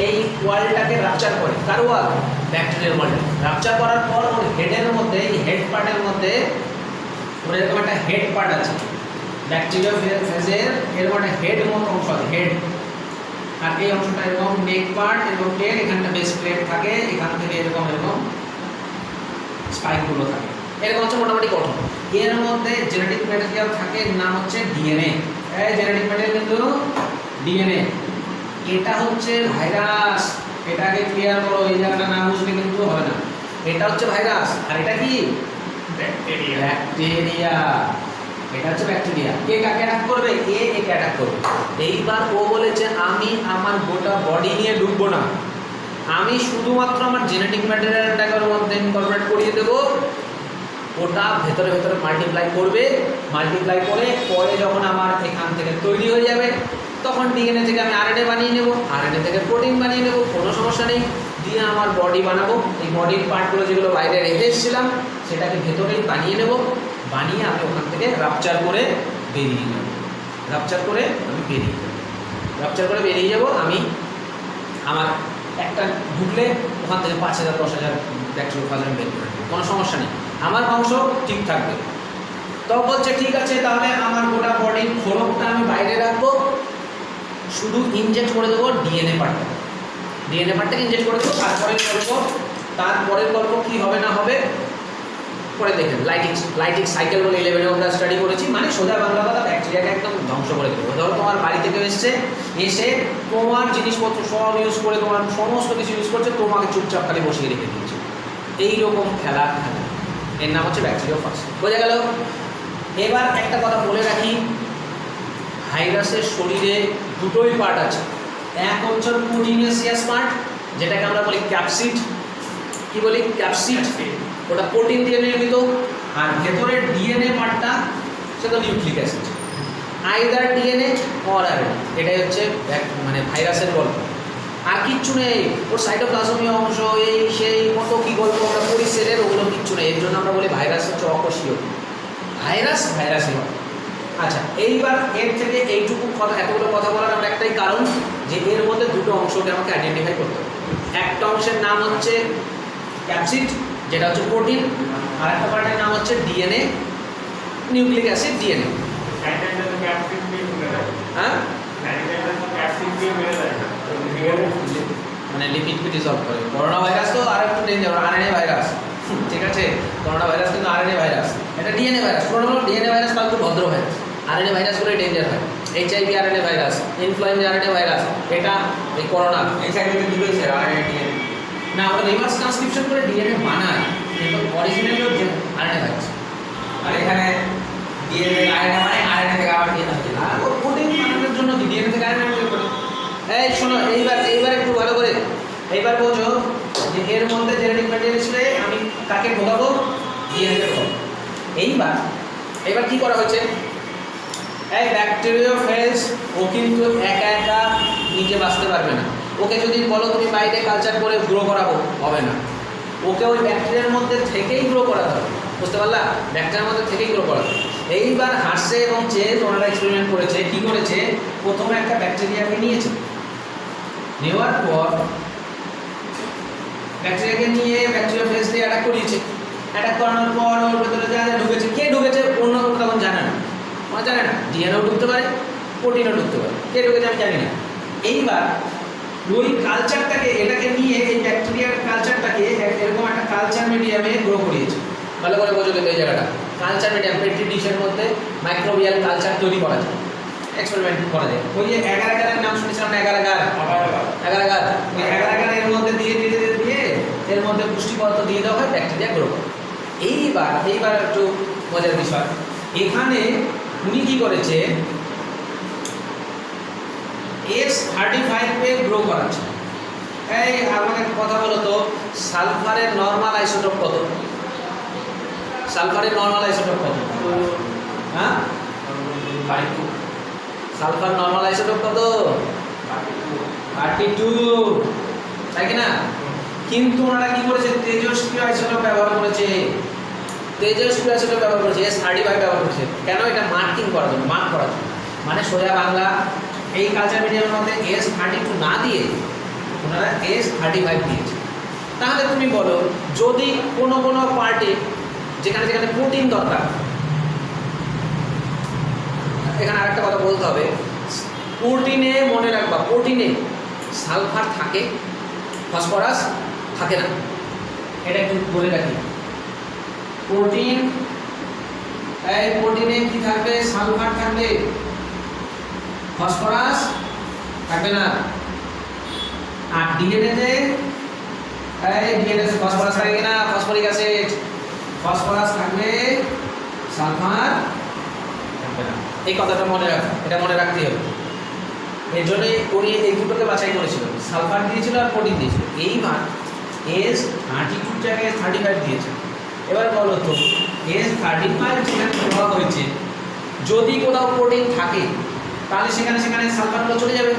Speaker 1: এই ওয়ালটাকে রাপচার করে। কার ওয়াল? ব্যাকটেরিয়ার ওয়ালটা রাপচার করার পর ওর হেডের মধ্যে, এই হেড পার্টের মধ্যে ওর এরকম একটা হেড পার্ট আছে ব্যাকটেরিয়া ফেজের, এরকম একটা হেড মতো অংশ আছে, হেড। আর এই অংশটা এরকম নেক পার্ট, এরকম প্লেট, এখানটা বেস প্লেট থাকে, এখান থেকে এরকম এরকম স্পাইকগুলো থাকে, এরকম হচ্ছে মোটামুটি গঠন। এর মধ্যে জেনেটিক ম্যাটেরিয়াল থাকে, নাম হচ্ছে ডিএনএ। এই জেনেটিক ম্যাটেরিয়াল কিন্তু ডিএনএ। এটা হচ্ছে ভাইরাস, এটাকে ক্লিয়ার করো, এই জায়গাটা না বুঝলে কিন্তু হবে না। এটা হচ্ছে ভাইরাস আর এটা কি?
Speaker 2: ব্যাকটেরিয়া।
Speaker 1: ব্যাকটেরিয়া। এটা হচ্ছে ব্যাকটেরিয়া। কে কাকে অ্যাটাক করবে? একে অ্যাটাক করবে। এইবার ও বলেছে আমি আমার গোটা বডি নিয়ে ঢুকবো না, আমি শুধুমাত্র আমার জেনেটিক ম্যাটেরিয়ালটাকে ওর মধ্যে ইনকর্পোরেট করিয়ে দেবো, ওটা ভেতরে ভেতরে মাল্টিপ্লাই করবে, মাল্টিপ্লাই করে পরে যখন আমার এখান থেকে তৈরি হয়ে যাবে তখন ডিএনএ থেকে আমি আরএনএ বানিয়ে নেব, আরএনএ থেকে প্রোটিন বানিয়ে নেব, কোনো সমস্যা নেই। দিয়ে আমার বডি বানাবো, এই বডির পার্টগুলো যেগুলো বাইরে রেখে এসেছিলাম সেটাকে ভেতরেই বানিয়ে নেব, বানিয়ে আমি ওখান থেকে রাপচার করে বেরিয়ে যাব, রাপচার করে আমি বেরিয়ে যাব, রাপচার করে বেরিয়ে যাব। আমি আমার একটা ঢুকলে ওখান থেকে 5,000 10,000 ব্যাকটেরিয়া আমি বের করে নেব, কোনো সমস্যা নেই, আমার বংশ ঠিক থাকবে। তো বলছে ঠিক আছে, তাহলে আমার গোটা বডির খোলকটা আমি বাইরে রাখবো, শুধু ইনজেক্ট করে দেবো ডিএনএ পার্টটা, ডিএনএ পার্টটাকে ইনজেক্ট করে দেবো। তারপরের গল্প কী হবে না হবে পরে দেখেন। লাইটিক সাইকেল বলে 11-এ আমরা স্টাডি করেছি, মানে সোজা বাংলা কথা ব্যাকটেরিয়াকে একদম ধ্বংস করে দেবো। ধরো তোমার বাড়ি থেকে এসে তোমার জিনিসপত্র সব ইউজ করে, তোমার সমস্ত কিছু ইউজ করছে, তোমাকে চুপচাপ খালি বসিয়ে রেখে দিচ্ছে, এইরকম খেলা। এর নাম হচ্ছে ব্যাকটেরিওফাজ। বোঝা গেল? এবার একটা কথা বলে রাখি, ভাইরাসের শরীরে দুটোই পার্ট আছে, এক হচ্ছে প্রোটিনেসিয়াস পার্ট, যেটাকে আমরা বলি ক্যাপসিড। কি বলি? ক্যাপসিড। ওটা প্রোটিন দিয়ে নির্মিত। আর ভেতরের ডিএনএ পার্টটা সেটা nucleic acid, either DNA or RNA. এটাই হচ্ছে মানে ভাইরাসের গল্প, আর কিচ্ছু নেই। ওর সাইটোপ্লাজমীয় অংশ, এই সেই কত কী গল্প আমরা পড়ি সেলের, ওগুলো কিচ্ছু নেই। এর জন্য আমরা বলি ভাইরাস হচ্ছে অকোষীয়। ভাইরাসই হয়। আচ্ছা, এইবার এর থেকে এইটুকু কথা, এতগুলো কথা বলার আমরা একটাই কারণ, যে এর মধ্যে দুটো অংশকে আমাকে আইডেন্টিফাই করতে হবে। একটা অংশের নাম হচ্ছে ক্যাপসিড, যেটা হচ্ছে প্রোটিন, আর একটা পার্টের নাম হচ্ছে ডিএনএ, নিউক্লিক অ্যাসিড, ডিএনএ। হ্যাঁ, মানে লিপিডকে ডিসলভ করে। করোনা ভাইরাস তো আর একটু ডেঞ্জার, আরএনএ ভাইরাস, ঠিক আছে? করোনা ভাইরাস কিন্তু আরএনএ ভাইরাস, এটা ডিএনএ ভাইরাস। করোনা হলো ডিএনএ ভাইরাস, কিন্তু ভদ্র ভাইরাস। আরএনএ ভাইরাসগুলোই ডেঞ্জার হয়। HIV RNA virus, influenza RNA virus, এটা এই করোনা।
Speaker 3: HIV কি হয়েছে? আরএনএ ডিএনএ
Speaker 1: না, ওরা রিভার্স ট্রান্সক্রিপশন করে ডিএনএ বানায়, কিন্তু অরিজিনালি হচ্ছে আরএনএ ভাইরাস।
Speaker 3: আর এখানে ডিএনএ আরএনএ মানে আরএনএ থেকে আবার ডিএনএ হচ্ছে।
Speaker 1: আর ও প্রোটিন বানানোর জন্য ডিএনএ থেকে আরএনএ তৈরি করে। এই শোনো, এইবার একটু ভালো করে এইবার বোঝো যে এর মধ্যে জেনেটিক ম্যাটেরিয়াল ছিল, আমি কাকে ঢোকাবো? ডিএনএ কে ঢোকাবো। এইবার কি করা হয়েছে? এই ব্যাকটেরিওফেজ ও কিন্তু একা একা নিজে বাঁচতে পারবে না। ওকে যদি বলো তুমি বাইরে কালচার করে গ্রো করাবো, হবে না। ওকে ওই ব্যাকটেরিয়ার মধ্যে থেকেই গ্রো করাতে হবে। বুঝতে পারলা? ব্যাকটেরিয়ার মধ্যে থেকেই গ্রো করাতে হবে। এইবার হার্সে এবং চেজ ওনারা এক্সপেরিমেন্ট করেছে। কী করেছে? প্রথমে একটা ব্যাকটেরিয়াকে নিয়েছে, নেওয়ার পর ব্যাকটেরিয়াকে নিয়ে ব্যাকটেরিওফেজ দিয়ে অ্যাটাক করিয়েছে। অ্যাটাক করানোর পর ওর ভেতরে যা ঢুকেছে, কে ঢুকেছে অন্য কেউ তখন জানে না, ওরা জানে না। ডিএনএও ঢুকতে পারে, প্রোটিনও ঢুকতে পারে, কে ঢুকেছে আমি জানি না। এইবার ওই কালচারটাকে, এটাকে নিয়ে এই ব্যাকটেরিয়ার কালচার মিডিয়াম পেট্রি ডিশের মধ্যে মাইক্রোবিয়াল কালচার তৈরি করা যায়, এক্সপেরিমেন্ট করা যায়। ওই যে এগার এগারের নাম শুনেছিলাম না, এগার এগার ওই এগার এগার এর মধ্যে দিয়ে দিয়ে দিয়ে দিয়ে এর মধ্যে পুষ্টি পদার্থ দিয়ে দেওয়া হয়, ব্যাকটেরিয়া গ্রো করে। এইবার একটু মজার বিষয়, এখানে উনি কি করেছে S35 গ্রো করাচ্ছে। এই আমাকে কথা বলো তো, সালফারের নর্মাল আইসোটোপ কত? সালফারের নর্মাল আইসোটোপ কত? হ্যাঁ, সালফার নর্মাল আইসোটোপ কত? 32, তাই কি না? কিন্তু ওনারা কি করেছে, তেজস্ক্রিয় আইসোটোপ ব্যবহার করেছে, তেজস্ক্রিয় আইসোটোপ ব্যবহার করেছে, S35 ব্যবহার করেছে। কেন? এটা মার্কিং করার জন্য, মার্ক করার জন্য। মানে সোজা বাংলা, এই কালচার মিডিয়ামের মধ্যে S32 না দিয়ে ওনারা S35 দিয়েছে। তাহলে তুমি বলো, যদি কোনো পার্টি যেখানে যেখানে প্রোটিন দরকার, এখানে আরেকটা কথা বলতে হবে, প্রোটিনে মনে রাখবা, প্রোটিনে সালফার থাকে, ফসফরাস থাকে না, এটা একটু বলে রাখি। প্রোটিনে কি থাকবে? সালফার থাকবে, ফসফরাস থাকবে না। আর ডিএনএতে ফসফরাস থাকবে না, ফসফরিক অ্যাসিড, ফসফরাস থাকবে, সালফার থাকবে না। এই কথাটা মনে রাখ, এটা মনে রাখতে হবে। এর জন্যই উনি এই দুটোকে বাছাই করেছিল, সালফার দিয়েছিল আর প্রোটিন দিয়েছিল। এইবার S32 জায়গায় S35 দিয়েছে। এবার বলো তো, S35 যেখানে দেওয়া হয়েছে, যদি কোথাও প্রোটিন থাকে তাহলে সেখানে সালফারগুলো চলে যাবে।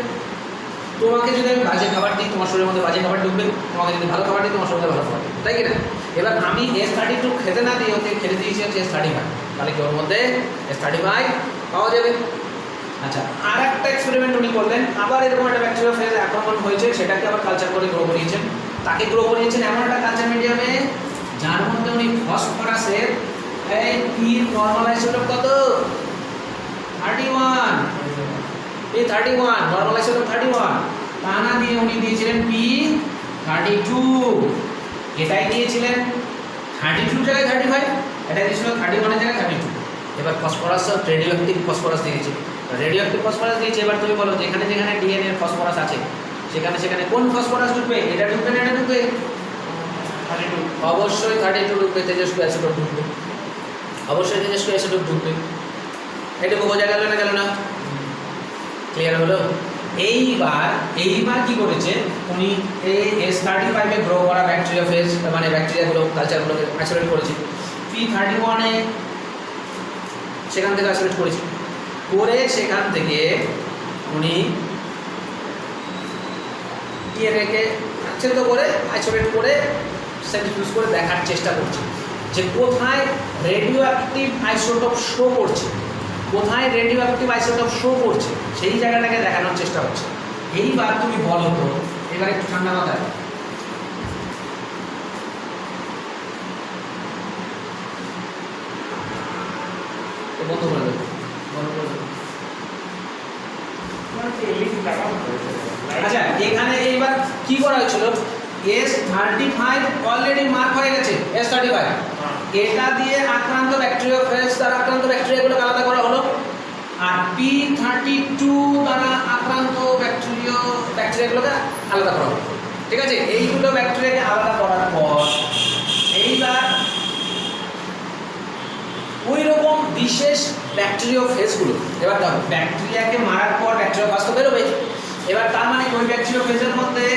Speaker 1: তোমাকে যদি আমি বাজে খাবার দিই, তোমার শরীরের মধ্যে বাজে খাবার ঢুকবে, তোমাকে যদি ভালো খাবার দিই, তোমার শরীরে ভালো খাবার, তাই কি না? এবার আমি S32 খেতে না দিই, ওকে খেতে দিয়েছি হচ্ছে S35, তাহলে কি ওর মধ্যে S35 পাওয়া যাবে। আচ্ছা, আর একটা এক্সপেরিমেন্ট উনি করলেন, আবার এরকম একটা ব্যাকটেরিয়া ফেজ আক্রমণ হয়েছে, সেটাকে আবার কালচার করে গ্রো করিয়েছেন। তাকে গ্রো করিয়েছেন এমন একটা কালচার মিডিয়ামে যার মধ্যে উনি ফসফরাসের পি নর্মাল আইসোটোপ কত? 31, P31 নর্মাল আইসোটোপ 31, তা না দিয়ে উনি দিয়েছিলেন P32, এটাই দিয়েছিলেন 32 জায়গায় 35, এটা দিয়েছিল 31 এর জায়গায় 32। এবার ফসফরাস, রেডিও অ্যাক্টিভ ফসফরাস দিয়েছে, এবার তুমি বলো, যেখানে যেখানে ডিএনএ এর ফসফরাস আছে সেখানে কোন ফসফরাস ঢুকবে? এটা ঢুকবে না এটা ঢুকবে?
Speaker 2: 32,
Speaker 1: অবশ্যই 32 ঢুকবে, তেজস্ক্রিয় অ্যাসিড ঢুকবে, অবশ্যই তেজস্ক্রিয় অ্যাসিড ঢুকবে। এটুকু বোঝা গেল না? ক্লিয়ার হলো? এইবার কি করেছে উনি, এই S35 এ গ্রো করা ব্যাকটেরিয়া ফেজ, মানে ব্যাকটেরিয়াগুলো কালচারগুলোকে আইসোলেট করেছে, P31 এ সেখান থেকে আইসোলেট করেছে, করে সেখান থেকে উনি ডিএনএকে আচ্ছাদিত করে আইসোলেট করে সেন্ট্রিফিউজ করে দেখার চেষ্টা করছে যে কোথায় রেডিও অ্যাক্টিভ আইসোটোপ শো করছে, সেই জায়গাটাকে দেখানোর চেষ্টা হচ্ছে। এইবার তুমি বলো তো, এবার একটু ঠান্ডা মাথায়, বন্ধ করে দেবো, আচ্ছা এখানে এইবার কি করা হয়েছিল, S35 অলরেডি মার্ক হয়ে গেছে, S35 এটা দিয়ে আক্রান্ত ব্যাকটেরিয়া ফেজ দ্বারা আক্রান্ত ব্যাকটেরিয়াগুলোকে আলাদা করা হলো, আর P32 দ্বারা আক্রান্ত ব্যাকটেরিয়াগুলোকে আলাদা করা হলো। ঠিক আছে, এইগুলো ব্যাকটেরিয়াকে আলাদা করার পর এইবার ওই রকম বিশেষ ব্যাকটেরিয়া ফেজগুলো, এবার দেখো ব্যাকটেরিয়াকে মারার পর ব্যাকটেরিয়া ফাজ তো বেরোবে। এবার তার মানে ওই ব্যাকটেরিয়া ফেজের মধ্যে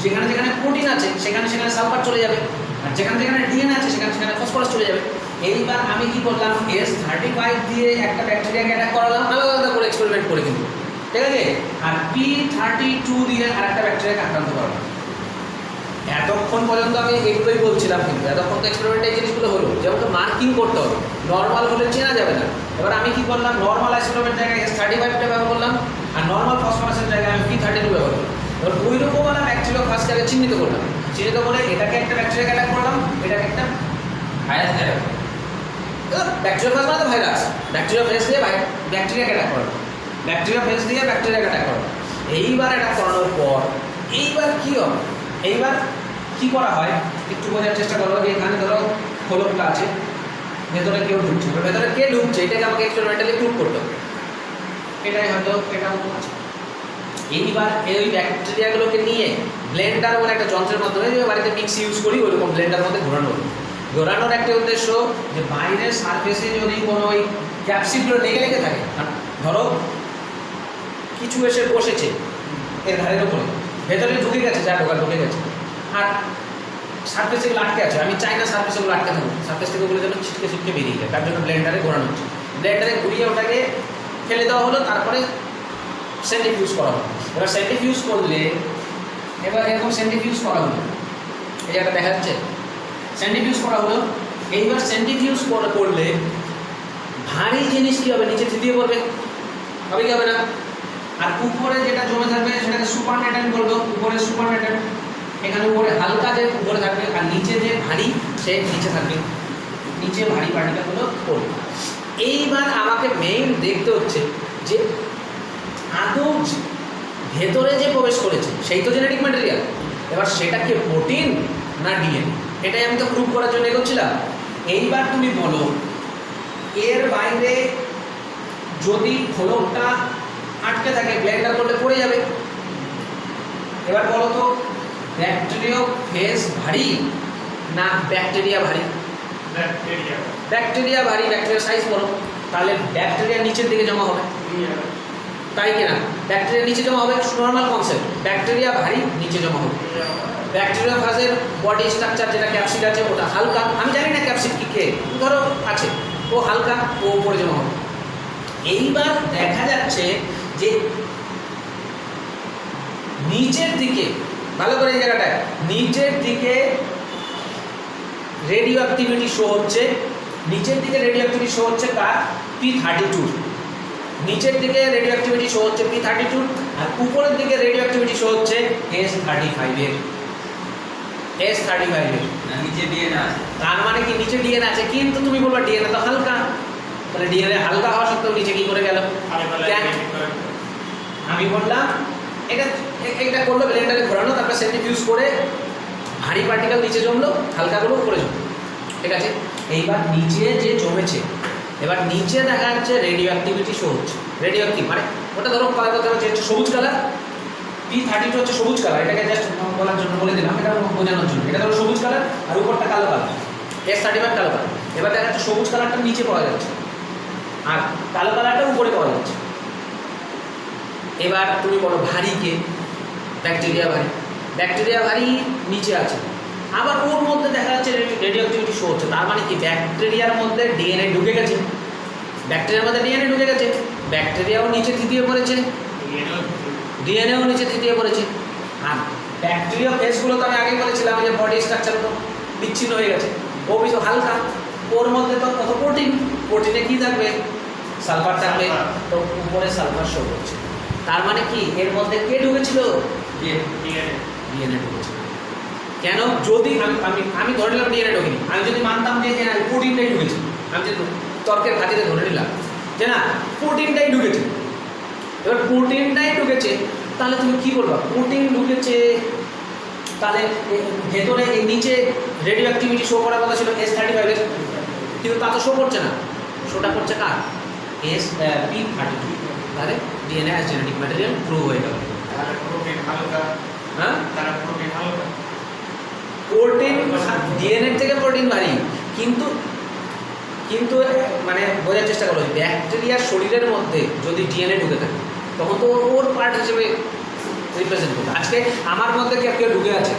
Speaker 1: যেখানে যেখানে প্রোটিন আছে সেখানে সালফার চলে যাবে, আর যেখানে যেখানে ডিএনএ আছে সেখানে ফসফরাস চলে যাবে। এইবার আমি কি করলাম, S35 দিয়ে একটা ব্যাকটেরিয়াকে অ্যাটাক করালাম আলাদা করে এক্সপেরিমেন্ট করে, কিন্তু ঠিক আছে, আর P32 দিয়ে আর একটা ব্যাকটেরিয়াকে আক্রান্ত করালাম। এতক্ষণ পর্যন্ত আমি এগুলোই বলছিলাম, কিন্তু এতক্ষণ তো এক্সপেরিমেন্টে এই জিনিসগুলো হলো, যেমন তো মার্কিং করতে হবে, নর্মাল হলে চেনা যাবে না। এবার আমি কি করলাম, নর্মাল আইসোটোপের জায়গায় S35টা ব্যবহার করলাম, আর নর্মাল ফসফরাসের জায়গায় আমি P32 ব্যবহার করলাম। এবার ওই রকম আমরা ব্যাকটেরিয়া ফার্স্টটাকে চিহ্নিত করলাম, চিহ্নিত করে এটাকে একটা ব্যাকটেরিয়াকে অ্যাটাক করলাম, এটাকে একটা ভাইরাস অ্যাটাক করলাম। ব্যাকটেরিয়া ফার্স্ট মানে ভাইরাস, ব্যাকটেরিয়া ফেজ দিয়ে ব্যাকটেরিয়াকে অ্যাটাক করলাম, এইবার অ্যাটাক করানোর পর এইবার কি হবে, এইবার কি করা হয় একটু বোঝার চেষ্টা করো। এখানে ধরো খোলকটা আছে, ভেতরে কেউ ঢুকছে, এবার ভেতরে কে ঢুকছে এটাকে আমাকে এক্সপেরিমেন্টালি প্রুভ করতে হবে। এটাই হয়তো এটাও আছে। এইবার এই ব্যাকটেরিয়াগুলোকে নিয়ে ব্লেন্ডার বলে একটা যন্ত্রের মাধ্যমে যে বাড়িতে মিক্সি ইউজ করি ওইরকম ব্লেন্ডার মধ্যে ঘোরানো হলো। ঘোরানোর একটা উদ্দেশ্য যে বাইরের সারফেসে যদি কোনো ওই ক্যাপসিডগুলো লেগে লেগে থাকে, ধরো কিছু এসে বসেছে এর ধারের উপরে, ভেতরে ঢুকে গেছে, যা ঢোকা ঢুকে গেছে, আর সারফেসে এগুলো আটকে আছে, আমি চাই না সারফেসে ওগুলো আটকে থাকুক, সারফেস থেকে ওগুলো যেন ছিটকে ছিটকে বেরিয়ে যায়, তার জন্য ব্লেন্ডারে ঘোরানো হচ্ছে। ব্লেন্ডারে ঘুরিয়ে ওটাকে ফেলে দেওয়া হলো, তারপরে সেন্ট্রিফিউজ করা হলো। এবার সেন্ট্রিফিউজ করলে এবার এরকম সেন্ট্রিফিউজ করা হলো, এই জায়গাটা দেখা যাচ্ছে, সেন্ট্রিফিউজ করা হলো। এইবার সেন্ট্রিফিউজ করলে ভারী জিনিস কী হবে, নিচে থিতিয়ে পড়বে, হবে কি হবে না? আর উপরে যেটা জমে থাকবে সেটাকে সুপারনেটেন্ট বলবো, উপরে সুপারনেটেন্ট, এখানে উপরে হালকা যে উপরে থাকবে, আর নিচে যে ভারী সে নিচে থাকবে, নিচে ভারী পার্টিকেলগুলো পড়বে। এইবার আমাকে মেইন দেখতে হচ্ছে যে আদৌ ভেতরে যে প্রবেশ করেছে সেই তো জেনেটিক ম্যাটেরিয়াল, এবার সেটা কি প্রোটিন না ডিএনএ, এটাই আমি তো প্রুভ করার জন্য এগোচ্ছিলাম। এইবার তুমি বলো এর বাইরে যদি খোলকটা আটকে থাকে ব্লেন্ডার করলে পড়ে যাবে। এবার বলো তো ব্যাকটেরিয়া ফেজ ভারী না ব্যাকটেরিয়া ভারী?
Speaker 2: ব্যাকটেরিয়া
Speaker 1: ব্যাকটেরিয়া ভারী, ব্যাকটেরিয়া সাইজ বড়, তাহলে ব্যাকটেরিয়া নিচের দিকে জমা হবে, তাই কিনা? ব্যাকটেরিয়া নিচে জমা হবে, নর্মাল কনসেপ্ট, ব্যাকটেরিয়া ভারী নিচে জমা হবে। ব্যাকটেরিয়া ফাজের বডি স্ট্রাকচার যেটা ক্যাপসিড আছে ওটা হালকা, আমি জানি না ক্যাপসিড কি কে, ধরো আছে, ও হালকা, ও উপরে জমা হবে। এইবার দেখা যাচ্ছে যে নিচের দিকে, ভালো করে এই জায়গাটায়, নিচের দিকে রেডিও অ্যাক্টিভিটি শো হচ্ছে, নিচের দিকে রেডিও অ্যাক্টিভিটি শো হচ্ছে কার? P32। নিচের দিকে রেডিও অ্যাক্টিভিটি শো হচ্ছে P32, আর উপরের দিকে রেডিও অ্যাক্টিভিটি শো হচ্ছে S35 এর। S35 এর
Speaker 3: নিচে ডিএনএ আছে,
Speaker 1: তার মানে কি নিচে ডিএনএ আছে, কিন্তু তুমি বলবা ডিএনএ তো হালকা, তাহলে ডিএনএ হালকা হওয়া সত্ত্বেও নিচে কি করে গেল? আমি বললাম এটা এটা করলো ব্লেন্ডারে ঘোরানো, তারপর সেন্ট্রিফিউজ করে ভারী পার্টিকেল নিচে জমলো, হালকাগুলো উপরে জমলো, ঠিক আছে। এইবার নিচে যে জমেছে, এবার নিচে দেখা যাচ্ছে রেডিও অ্যাক্টিভিটি শো হচ্ছে, রেডিও অ্যাক্টিভ মানে ওটা ধরো কালার কথা হচ্ছে সবুজ কালার, P32 হচ্ছে সবুজ কালার, এটাকে জাস্ট বলার জন্য বলে দিলাম, এটা বোঝানোর জন্য, এটা ধরো সবুজ কালার আর উপরটা কালো কালার, S35 কালো কালার। এবার দেখা যাচ্ছে সবুজ কালারটা নিচে পাওয়া যাচ্ছে আর কালো কালারটা উপরে পাওয়া যাচ্ছে। এবার তুমি বলো ভারী কে? ব্যাকটেরিয়া ভারী, ব্যাকটেরিয়া ভারী নিচে আছে, আবার ওর মধ্যে দেখা যাচ্ছে রেডিও অ্যাক্টিভিটি শো হচ্ছে, তার মানে কি ব্যাকটেরিয়ার মধ্যে ডিএনএ ঢুকে গেছে, ব্যাকটেরিয়ার মধ্যে ডিএনএ ঢুকে গেছে, ব্যাকটেরিয়াও নিচে থিতিয়ে পড়েছে, ডিএনএও নিচে থিতিয়ে পড়েছে। আর ব্যাকটেরিয়া ফেসগুলো তো আমি আগেই বলেছিলাম যে বডি স্ট্রাকচার তো বিচ্ছিন্ন হয়ে গেছে, ও বেশ হালকা, ওর মধ্যে তো কত প্রোটিন, প্রোটিনে কী থাকবে? সালফার থাকবে, তো উপরে সালফার শো করছে, তার মানে কি এর মধ্যে কে ঢুকেছিল? ডিএনএ ঢুকেছিল। কেন? যদি আমি ধরে নিলাম ডিএনএ ঢুকিনি, আমি যদি মানতাম যে না প্রোটিনটাই ঢুকেছে, আমি যে তর্কের খাতিরে ধরে নিলাম যে না প্রোটিনটাই ঢুকেছে, এবার প্রোটিনটাই ঢুকেছে, তাহলে তুমি কী বলবা? প্রোটিন ঢুকেছে, তাহলে ভেতরে এই নিচে রেডিও অ্যাক্টিভিটি শো করার কথা ছিল S35 এর, কিন্তু তা তো শো করছে না, শোটা করছে কার? P32। তাহলে DNA as genetic material prove হয়ে গেল। হ্যাঁ, প্রোটিন ডিএনএ থেকে প্রোটিন ভারী, কিন্তু কিন্তু মানে বোঝার চেষ্টা করো, ব্যাকটেরিয়ার শরীরের মধ্যে যদি ডিএনএ ঢুকে থাকে তখন তো ওর পার্ট হিসেবে রিপ্রেজেন্ট করবে। আজকে আমার মধ্যে কেউ ঢুকে আছে,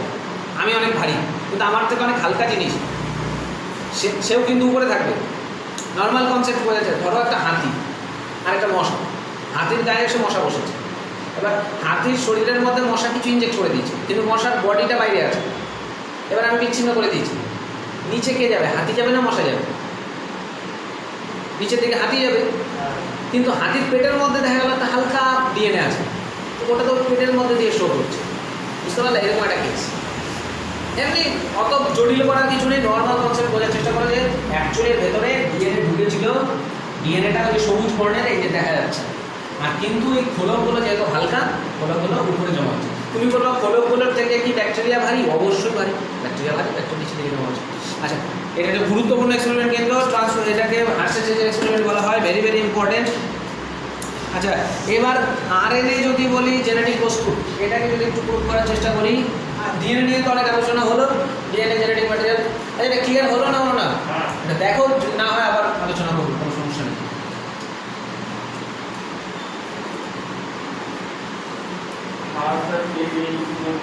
Speaker 1: আমি অনেক ভারী, কিন্তু আমার থেকে অনেক হালকা জিনিস, সেও কিন্তু উপরে থাকবে। নর্মাল কনসেপ্ট বোঝা যায়, ধরো একটা হাতি আর একটা মশা, হাতির গায়ে এসে মশা বসেছে, এবার হাতির শরীরের মধ্যে মশা কিছু ইনজেক্ট করে দিয়েছে, কিন্তু মশার বডিটা বাইরে আছে, এবার আমি বিচ্ছিন্ন করে দিয়েছি, নিচে কে যাবে? হাতি যাবে না মশা যাবে? নিচের দিকে হাতি যাবে, কিন্তু হাতির পেটের মধ্যে দেখা গেল একটা হালকা ডিএনএ আছে, তো ওটা তো পেটের মধ্যে দিয়ে শো করছে, বুঝতে পারলে? এরকম একটা কেস। এমনি অত জটিল করার কিছু নেই, নর্মাল কনসেপ্ট বোঝার চেষ্টা করা যে অ্যাকচুয়ালি ভেতরে ডিএনএ ঢুকেছিল, ডিএনএটা ওই সবুজ বর্ণের এই যে দেখা যাচ্ছে, আর কিন্তু এই খোলকগুলো যেহেতু হালকা, খোলকগুলো উপরে জমা হচ্ছে, তুমি বলো খোলকগুলোর থেকে কি ব্যাকটেরিয়া ভারী? অবশ্যই ভারী। ব্যাকটেরিয়া ভারী, ব্যাকটেরিয়া নিচে দিকে নেওয়া হচ্ছে। আচ্ছা, এটা একটা গুরুত্বপূর্ণ এক্সপেরিমেন্ট কিন্তু ট্রান্সফার, এটাকে হার্শেসের এক্সপেরিমেন্ট বলা হয়, ভেরি ভেরি ইম্পর্টেন্ট। আচ্ছা, এবার আরএনএ যদি বলি জেনেটিক বস্তু, এটাকে যদি একটু প্রুভ করার চেষ্টা করি। ডিএনএ নিয়ে তো অনেক আলোচনা হলো, ডিএনএ জেনেটিক ম্যাটেরিয়াল। আচ্ছা, এটা ক্লিয়ার হলো না? হলো না?
Speaker 2: হ্যাঁ।
Speaker 1: এটা দেখো, যদি না হয় আবার আলোচনা করবো, কোনো সমস্যা নেই।
Speaker 2: ভারতের এই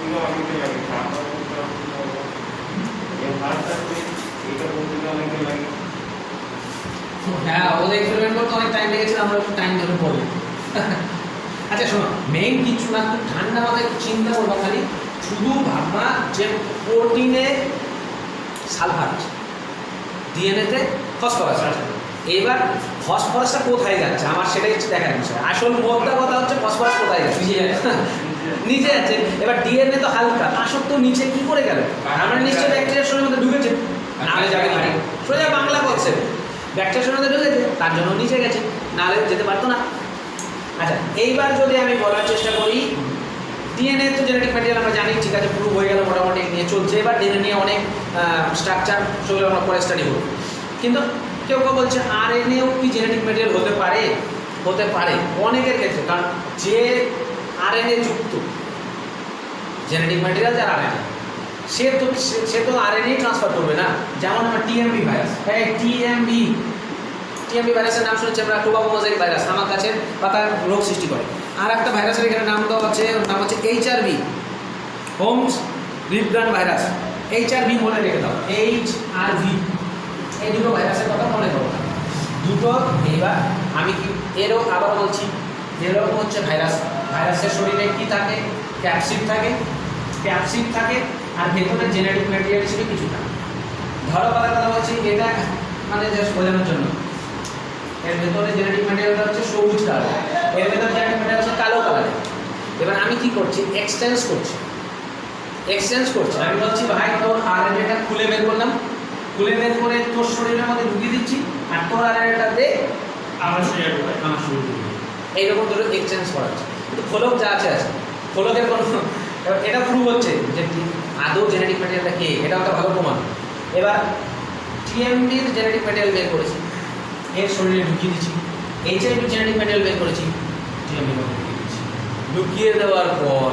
Speaker 2: গুলো অনেকে লাগে, ভারতের এইটা বলতে অনেকে লাগে।
Speaker 1: হ্যাঁ, ওদের এক্সপেরিমেন্ট করতে অনেক টাইম লেগেছিল, আমরা একটু টাইম ধরে পড়বো। আচ্ছা শোনো, মেইন কিছু না, খুব ঠান্ডা মাথায় একটু চিন্তা করবা, খালি শুধু ভাববা যে প্রোটিনে সালফার আছে, ডিএনএতে ফসফরাস আছে। এবার ফসফরাসটা কোথায় যাচ্ছে আমার সেটাই দেখার বিষয়। আসল মোদ্দা কথা হচ্ছে ফসফরাস কোথায় যাচ্ছে? নিচে যাচ্ছে। এবার ডিএনএ তো হালকা, তা সত্ত্বেও নিচে কি করে গেল? আমরা নিশ্চয়ই ব্যাকটেরিয়ার শরীরের মধ্যে ঢুকেছে, নাহলে যাবে না। সোজা বাংলা বলছে, ব্যাকটেরিয়ার শরীরের মধ্যে ঢুকেছে, তার জন্য নিচে গেছে, নাহলে যেতে পারতো না। আচ্ছা, এইবার যদি আমি বলার চেষ্টা করি, ডিএনএ তো জেনেটিক ম্যাটেরিয়াল আমরা জানি, ঠিক আছে, প্রুভ হয়ে গেল, মোটামুটি নিয়ে চলছে। এবার ডিএনএ নিয়ে অনেক স্ট্রাকচার, সেগুলো আমরা পরে স্টাডি করব। কিন্তু কেউ কেউ বলছে আরএনএও কি জেনেটিক ম্যাটেরিয়াল হতে পারে? হতে পারে অনেকের ক্ষেত্রে, কারণ যে আরএনএ যুক্ত জেনেটিক ম্যাটেরিয়াল, যার আরএনএ, সে তো আরএনএ ট্রান্সফার করবে না। যেমন আমার টিএমবি ভাইরাস, হ্যাঁ টিএমবি ভাইরাসের নাম শুনেছি আমরা, টোবাকো মোজাইক ভাইরাস, আমার কাছে পাতার রোগ সৃষ্টি করে। আর একটা ভাইরাসের এখানে নাম দেওয়া হচ্ছে, নাম হচ্ছে এইচআরভি, হোমস রিডব্রান্ড ভাইরাস। এইচআরভি মনে রেখে দাও, এইচআরভি, এই দুটো ভাইরাসের কথা মনে করো দুটো। এবার আমি কি এরও আবার বলছি, এরকম হচ্ছে ভাইরাস, ভাইরাসের শরীরে কি থাকে? ক্যাপসিড থাকে, আর ভেতরে জেনেটিক ম্যাটেরিয়াল হিসেবে কিছু থাকে। ধরো কথা বলছি, এটা মানে জাস্ট বোঝানোর জন্য, এর ভেতরে জেনেটিক ম্যাটেরিয়ালটা হচ্ছে সবুজ কালার, এর ভেতরে জেনেটিক ম্যাটেরিয়াল হচ্ছে কালো কালারের। এবার আমি কি করছি? এক্সচেঞ্জ করছি। আমি বলছি ভাই তোর আরএনএটা খুলে বের করলাম, খুলে বের করে তোর শরীরের মধ্যে ঢুকিয়ে দিচ্ছি, আর তোর আরএনএটা দে
Speaker 2: আমার শরীরে
Speaker 1: আমার শরীরে। এইরকম ধরো এক্সচেঞ্জ করা হচ্ছে। কিন্তু ফলক যা আছে, ফলকের কোনো, এটা প্রুভ হচ্ছে যে আদৌ জেনেটিক ম্যাটেরিয়ালটা কে, এটা একটা ভালো প্রমাণ। এবার টিএমবির জেনেটিক ম্যাটেরিয়াল বের করেছি, এর শরীরে ঢুকিয়ে দিচ্ছি। এইচআইভির জেনেটিক ম্যাটেরিয়াল বের করেছি, টিএমবির মধ্যে ঢুকিয়ে দিচ্ছি। ঢুকিয়ে দেওয়ার পর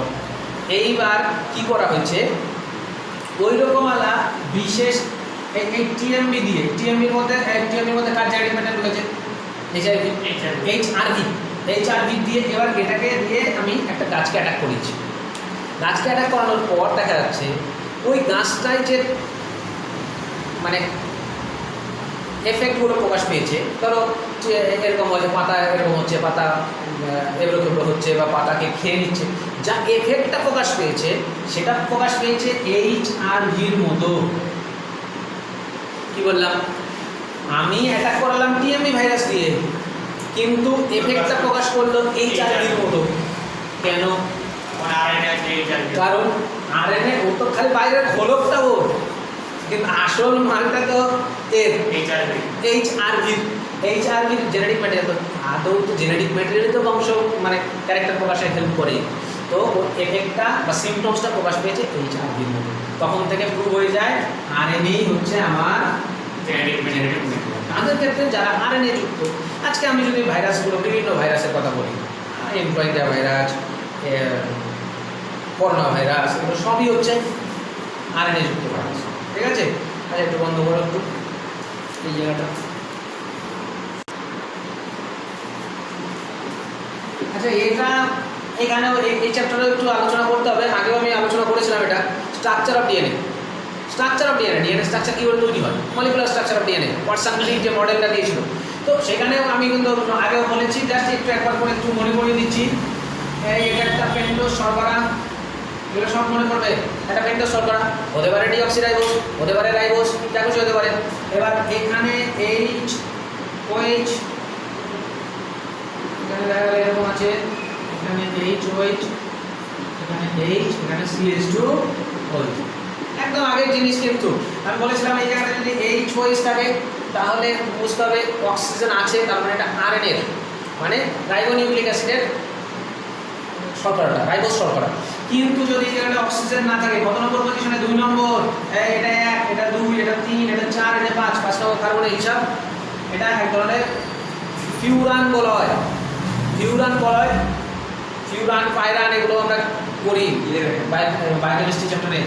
Speaker 1: এইবার কি করা হয়েছে, ওই রকম আলা বিশেষ এই টিএমবি দিয়ে, টিএমবির মধ্যে কার জেনেটিক ম্যাটেরিয়াল ঢুকেছে? এইচআরভি দিয়ে। এবার এটাকে দিয়ে আমি একটা গাছকে অ্যাটাক করেছি। গাছকে অ্যাটাক করানোর পর দেখা যাচ্ছে ওই গাছটায় যে মানে এফেক্টগুলো প্রকাশ পেয়েছে, ধরো এরকম হচ্ছে পাতা, এরকম হচ্ছে পাতা এবড়ো খেবড়ো হচ্ছে, বা পাতাকে খেয়ে নিচ্ছে, যা এফেক্টটা প্রকাশ পেয়েছে সেটা প্রকাশ পেয়েছে এইচআরভির মতো। কি বললাম? আমি অ্যাটাক করালাম টিএমবি ভাইরাস দিয়ে, কিন্তু এফেক্টটা প্রকাশ করলো এইচআরভির মতো। কেন? কারণ আরএনএ ও তো খালি বাইরের খোলকটা ওর, কিন্তু আসল মালটা তো এর এইচআরভির জেনেটিক ম্যাটেরিয়াল। তো আদৌ তো জেনেটিক ম্যাটেরিয়ালই তো বংশ মানে ক্যারেক্টার প্রকাশে হেল্প করে। তো ওর এফেক্টটা বা সিমটমসটা প্রকাশ পেয়েছে এইচআরভির মতো। তখন থেকে প্রুভ হয়ে যায় আরএনএই হচ্ছে আমার জেনেটিক ম্যাটেরিয়াল। তাদের ক্ষেত্রে যারা আরএনএ যুক্ত, আজকে আমি যদি ভাইরাসগুলো, বিভিন্ন ভাইরাসের কথা বলি, ইনফ্লুয়েঞ্জা ভাইরাস, করোনা ভাইরাস, এগুলো সবই হচ্ছে আরএনএ যুক্ত ভাইরাস। ঠিক আছে? আচ্ছা, একটু বন্ধ করো একটু এই জায়গাটা। আচ্ছা, এটা এখানেও এই চ্যাপ্টারেও একটু আলোচনা করতে হবে। আগেও আমি আলোচনা করেছিলাম এটা, structure of DNA. DNA structure কী করে তৈরি হয়, molecular structure of DNA, Watson যে মডেলটা দিয়েছিল। তো সেখানেও আমি কিন্তু আগেও বলেছি, জাস্ট একবার করে একটু মনে করিয়ে দিচ্ছি। এটা একটা পেন্টোজ শর্করা, এগুলো সব মনে করবে। একটা পেন্টোজ শর্করা হতে পারে ডিঅক্সিরাইবোজ, হতে পারে রাইবোজ, যা কিছু হতে পারে। এবার এখানে OH, এখানে দেখা গেল এরকম আছে, এখানে OH, এখানে এখানে CH2OH। একদম আগের জিনিস, কিন্তু আমি বলেছিলাম এই জায়গাটা যদি OH থাকে তাহলে বুঝতে হবে অক্সিজেন আছে, তার মানে এটা আরএনএ, মানে রাইবোনিউক্লিক অ্যাসিডের শর্করাটা রাইবোজ শর্করা। কিন্তু যদি এখানে অক্সিজেন না থাকে, কত নম্বর পজিশনে? 2 নম্বর। এটা 1, এটা 2, এটা 3, এটা 4, এটা 5 নম্বর কার্বনের হিসাব। এটা এক ধরনের ফিউরান বলা হয়, ফিউরান বলা হয়, ফিউরান পাইরান এগুলো আমরা করি বায়োকেমিস্ট্রি চ্যাপ্টারে।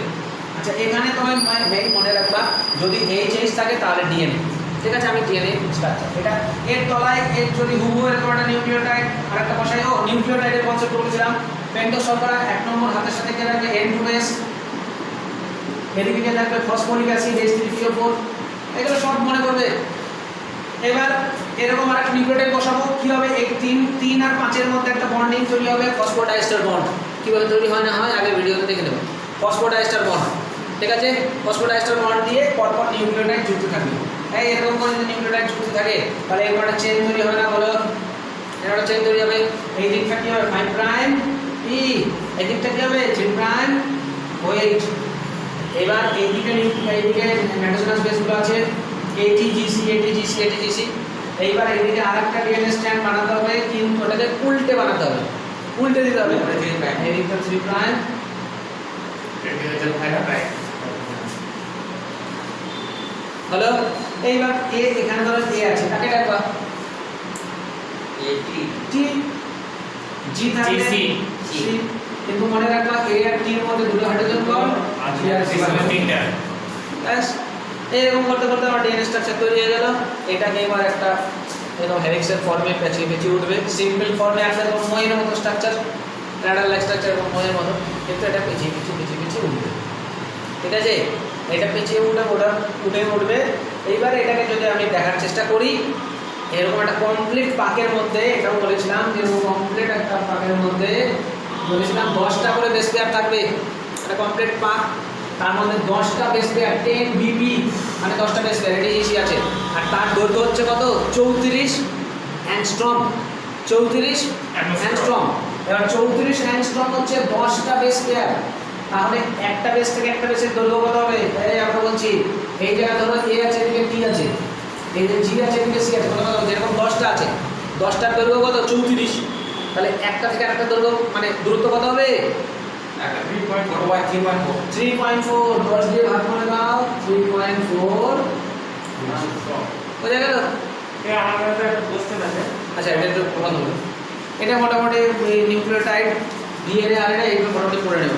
Speaker 1: আচ্ছা এখানে তোমার মেইন মনে রাখবা, যদি এইচ থাকে তাহলে ডিএনএ। ঠিক আছে, আমি ডিএনএ স্ট্রাকচার এটা এর তলায় এর যদি হুবহু এরকম একটা নিউক্লিওটাইড আর একটা বসাই, ও নিউক্লিওটাইডের কনসেপ্ট বলেছিলাম। পেন্টোজ শর্করা 1 নম্বর হাতের সাথে কে রাখবে? N2S। এদিকে থাকবে ফসফরিক অ্যাসিড H3PO4। এগুলো সব মনে করবে। এবার এরকম আরেকটা নিউক্লিওটাইড বসাবো, কি হবে? এই 3 আর 5 এর মধ্যে একটা বন্ডিং তৈরি হবে, ফসফোডাইএস্টার বন্ড। কিভাবে তৈরি হয় না হয় আগে ভিডিওতে দেখে নেব। ফসফোডাইএস্টার বন্ড, ঠিক আছে? ফসফোডাইএস্টার বন্ড দিয়ে পরপর নিউক্লিওটাইড যুক্ত থাকবে। এরকম করে যদি নিউক্লিওটাইড যুক্ত থাকে তাহলে এরকম একটা চেন তৈরি হবে না? বলো, এরকম একটা চেন তৈরি হবে। এই দিকটা কি হবে? 5 প্রাইম E, এই দিকটা কি হবে? 3 প্রাইম OH। এবার এইদিকে নাইট্রোজেনাস বেসগুলো আছে ATGC ATGC ATGC। এইবার এইদিকে আরেকটা ডিএনএ স্ট্র্যান্ড বানাতে হবে, কিন্তু ওটাকে উল্টে বানাতে হবে, উল্টে দিতে হবে। এইদিকটা 3 প্রাইম,
Speaker 2: এটা হচ্ছে 5 প্রাইম।
Speaker 1: হলো। এইবার এখানে ধরো A আছে, তাকে ডাকবা
Speaker 3: এটি
Speaker 1: T, G থাকলে
Speaker 2: GC,
Speaker 1: C। কিন্তু মনে রাখবা A আর T এর মধ্যে দুটো হাইড্রোজেন বন্ড
Speaker 2: আর
Speaker 1: G আর C
Speaker 2: সিস্টেমে 3টা।
Speaker 1: ব্যাস। এরকম করতে করতে আমার ডিএনএ স্ট্রাকচার তৈরি হয়ে গেল। এটাকে এবার একটা এরকম হেলিক্সের ফর্মে পেঁচিয়ে পেঁচিয়ে উঠবে। সিম্পল ফর্মে একটা এরকম ময়ের মতো স্ট্রাকচার, ল্যাডার লাইক স্ট্রাকচার এরকম ময়ের মতো, কিন্তু এটা পেঁচিয়ে পেঁচিয়ে পেঁচিয়ে পেঁচিয়ে উঠবে। ঠিক আছে, এটা পেঁচিয়ে উঠবে। এইবার এটাকে যদি আমি দেখার চেষ্টা করি, এরকম একটা কমপ্লিট পাকের মধ্যে, এটাও বলেছিলাম যে কমপ্লিট একটা পাকের মধ্যে বলেছিলাম 10টা করে বেস পেয়ার থাকবে। একটা কমপ্লিট পাক, তার মধ্যে 10টা বেস পেয়ার 10 বিপি, মানে 10টা বেস পেয়ার এডিসি আছে। আর তার দৈর্ঘ্য হচ্ছে কত? 34 অ্যাংস্ট্রম। 34 অ্যাংস্ট্রম। এবার 34 অ্যাংস্ট্রম হচ্ছে 10টা বেস পেয়ার। তাহলে একটা বেস থেকে একটা বেসের দৈর্ঘ্য কত হবে? এই আমরা বলছি, এই জায়গা ধরো A আছে, এদিকে T আছে, এই যে G আছে, এদিকে C আছে, কত কত? যেরকম 10টা আছে, 10টার দৈর্ঘ্য কত? 34। তাহলে একটা থেকে আরেকটা দৈর্ঘ্য মানে দূরত্ব কত হবে? 3.4। 10 দিয়ে ভাগ করে দাও, 3.4 বোঝা গেল?
Speaker 2: আমার কাছে একটা কোশ্চেন আছে।
Speaker 1: আচ্ছা, এটা একটু প্রমাণ হলো। এটা মোটামুটি নিউক্লিওটাইড ডিএনএ আরএনএ এগুলো মোটামুটি পড়ে নেব।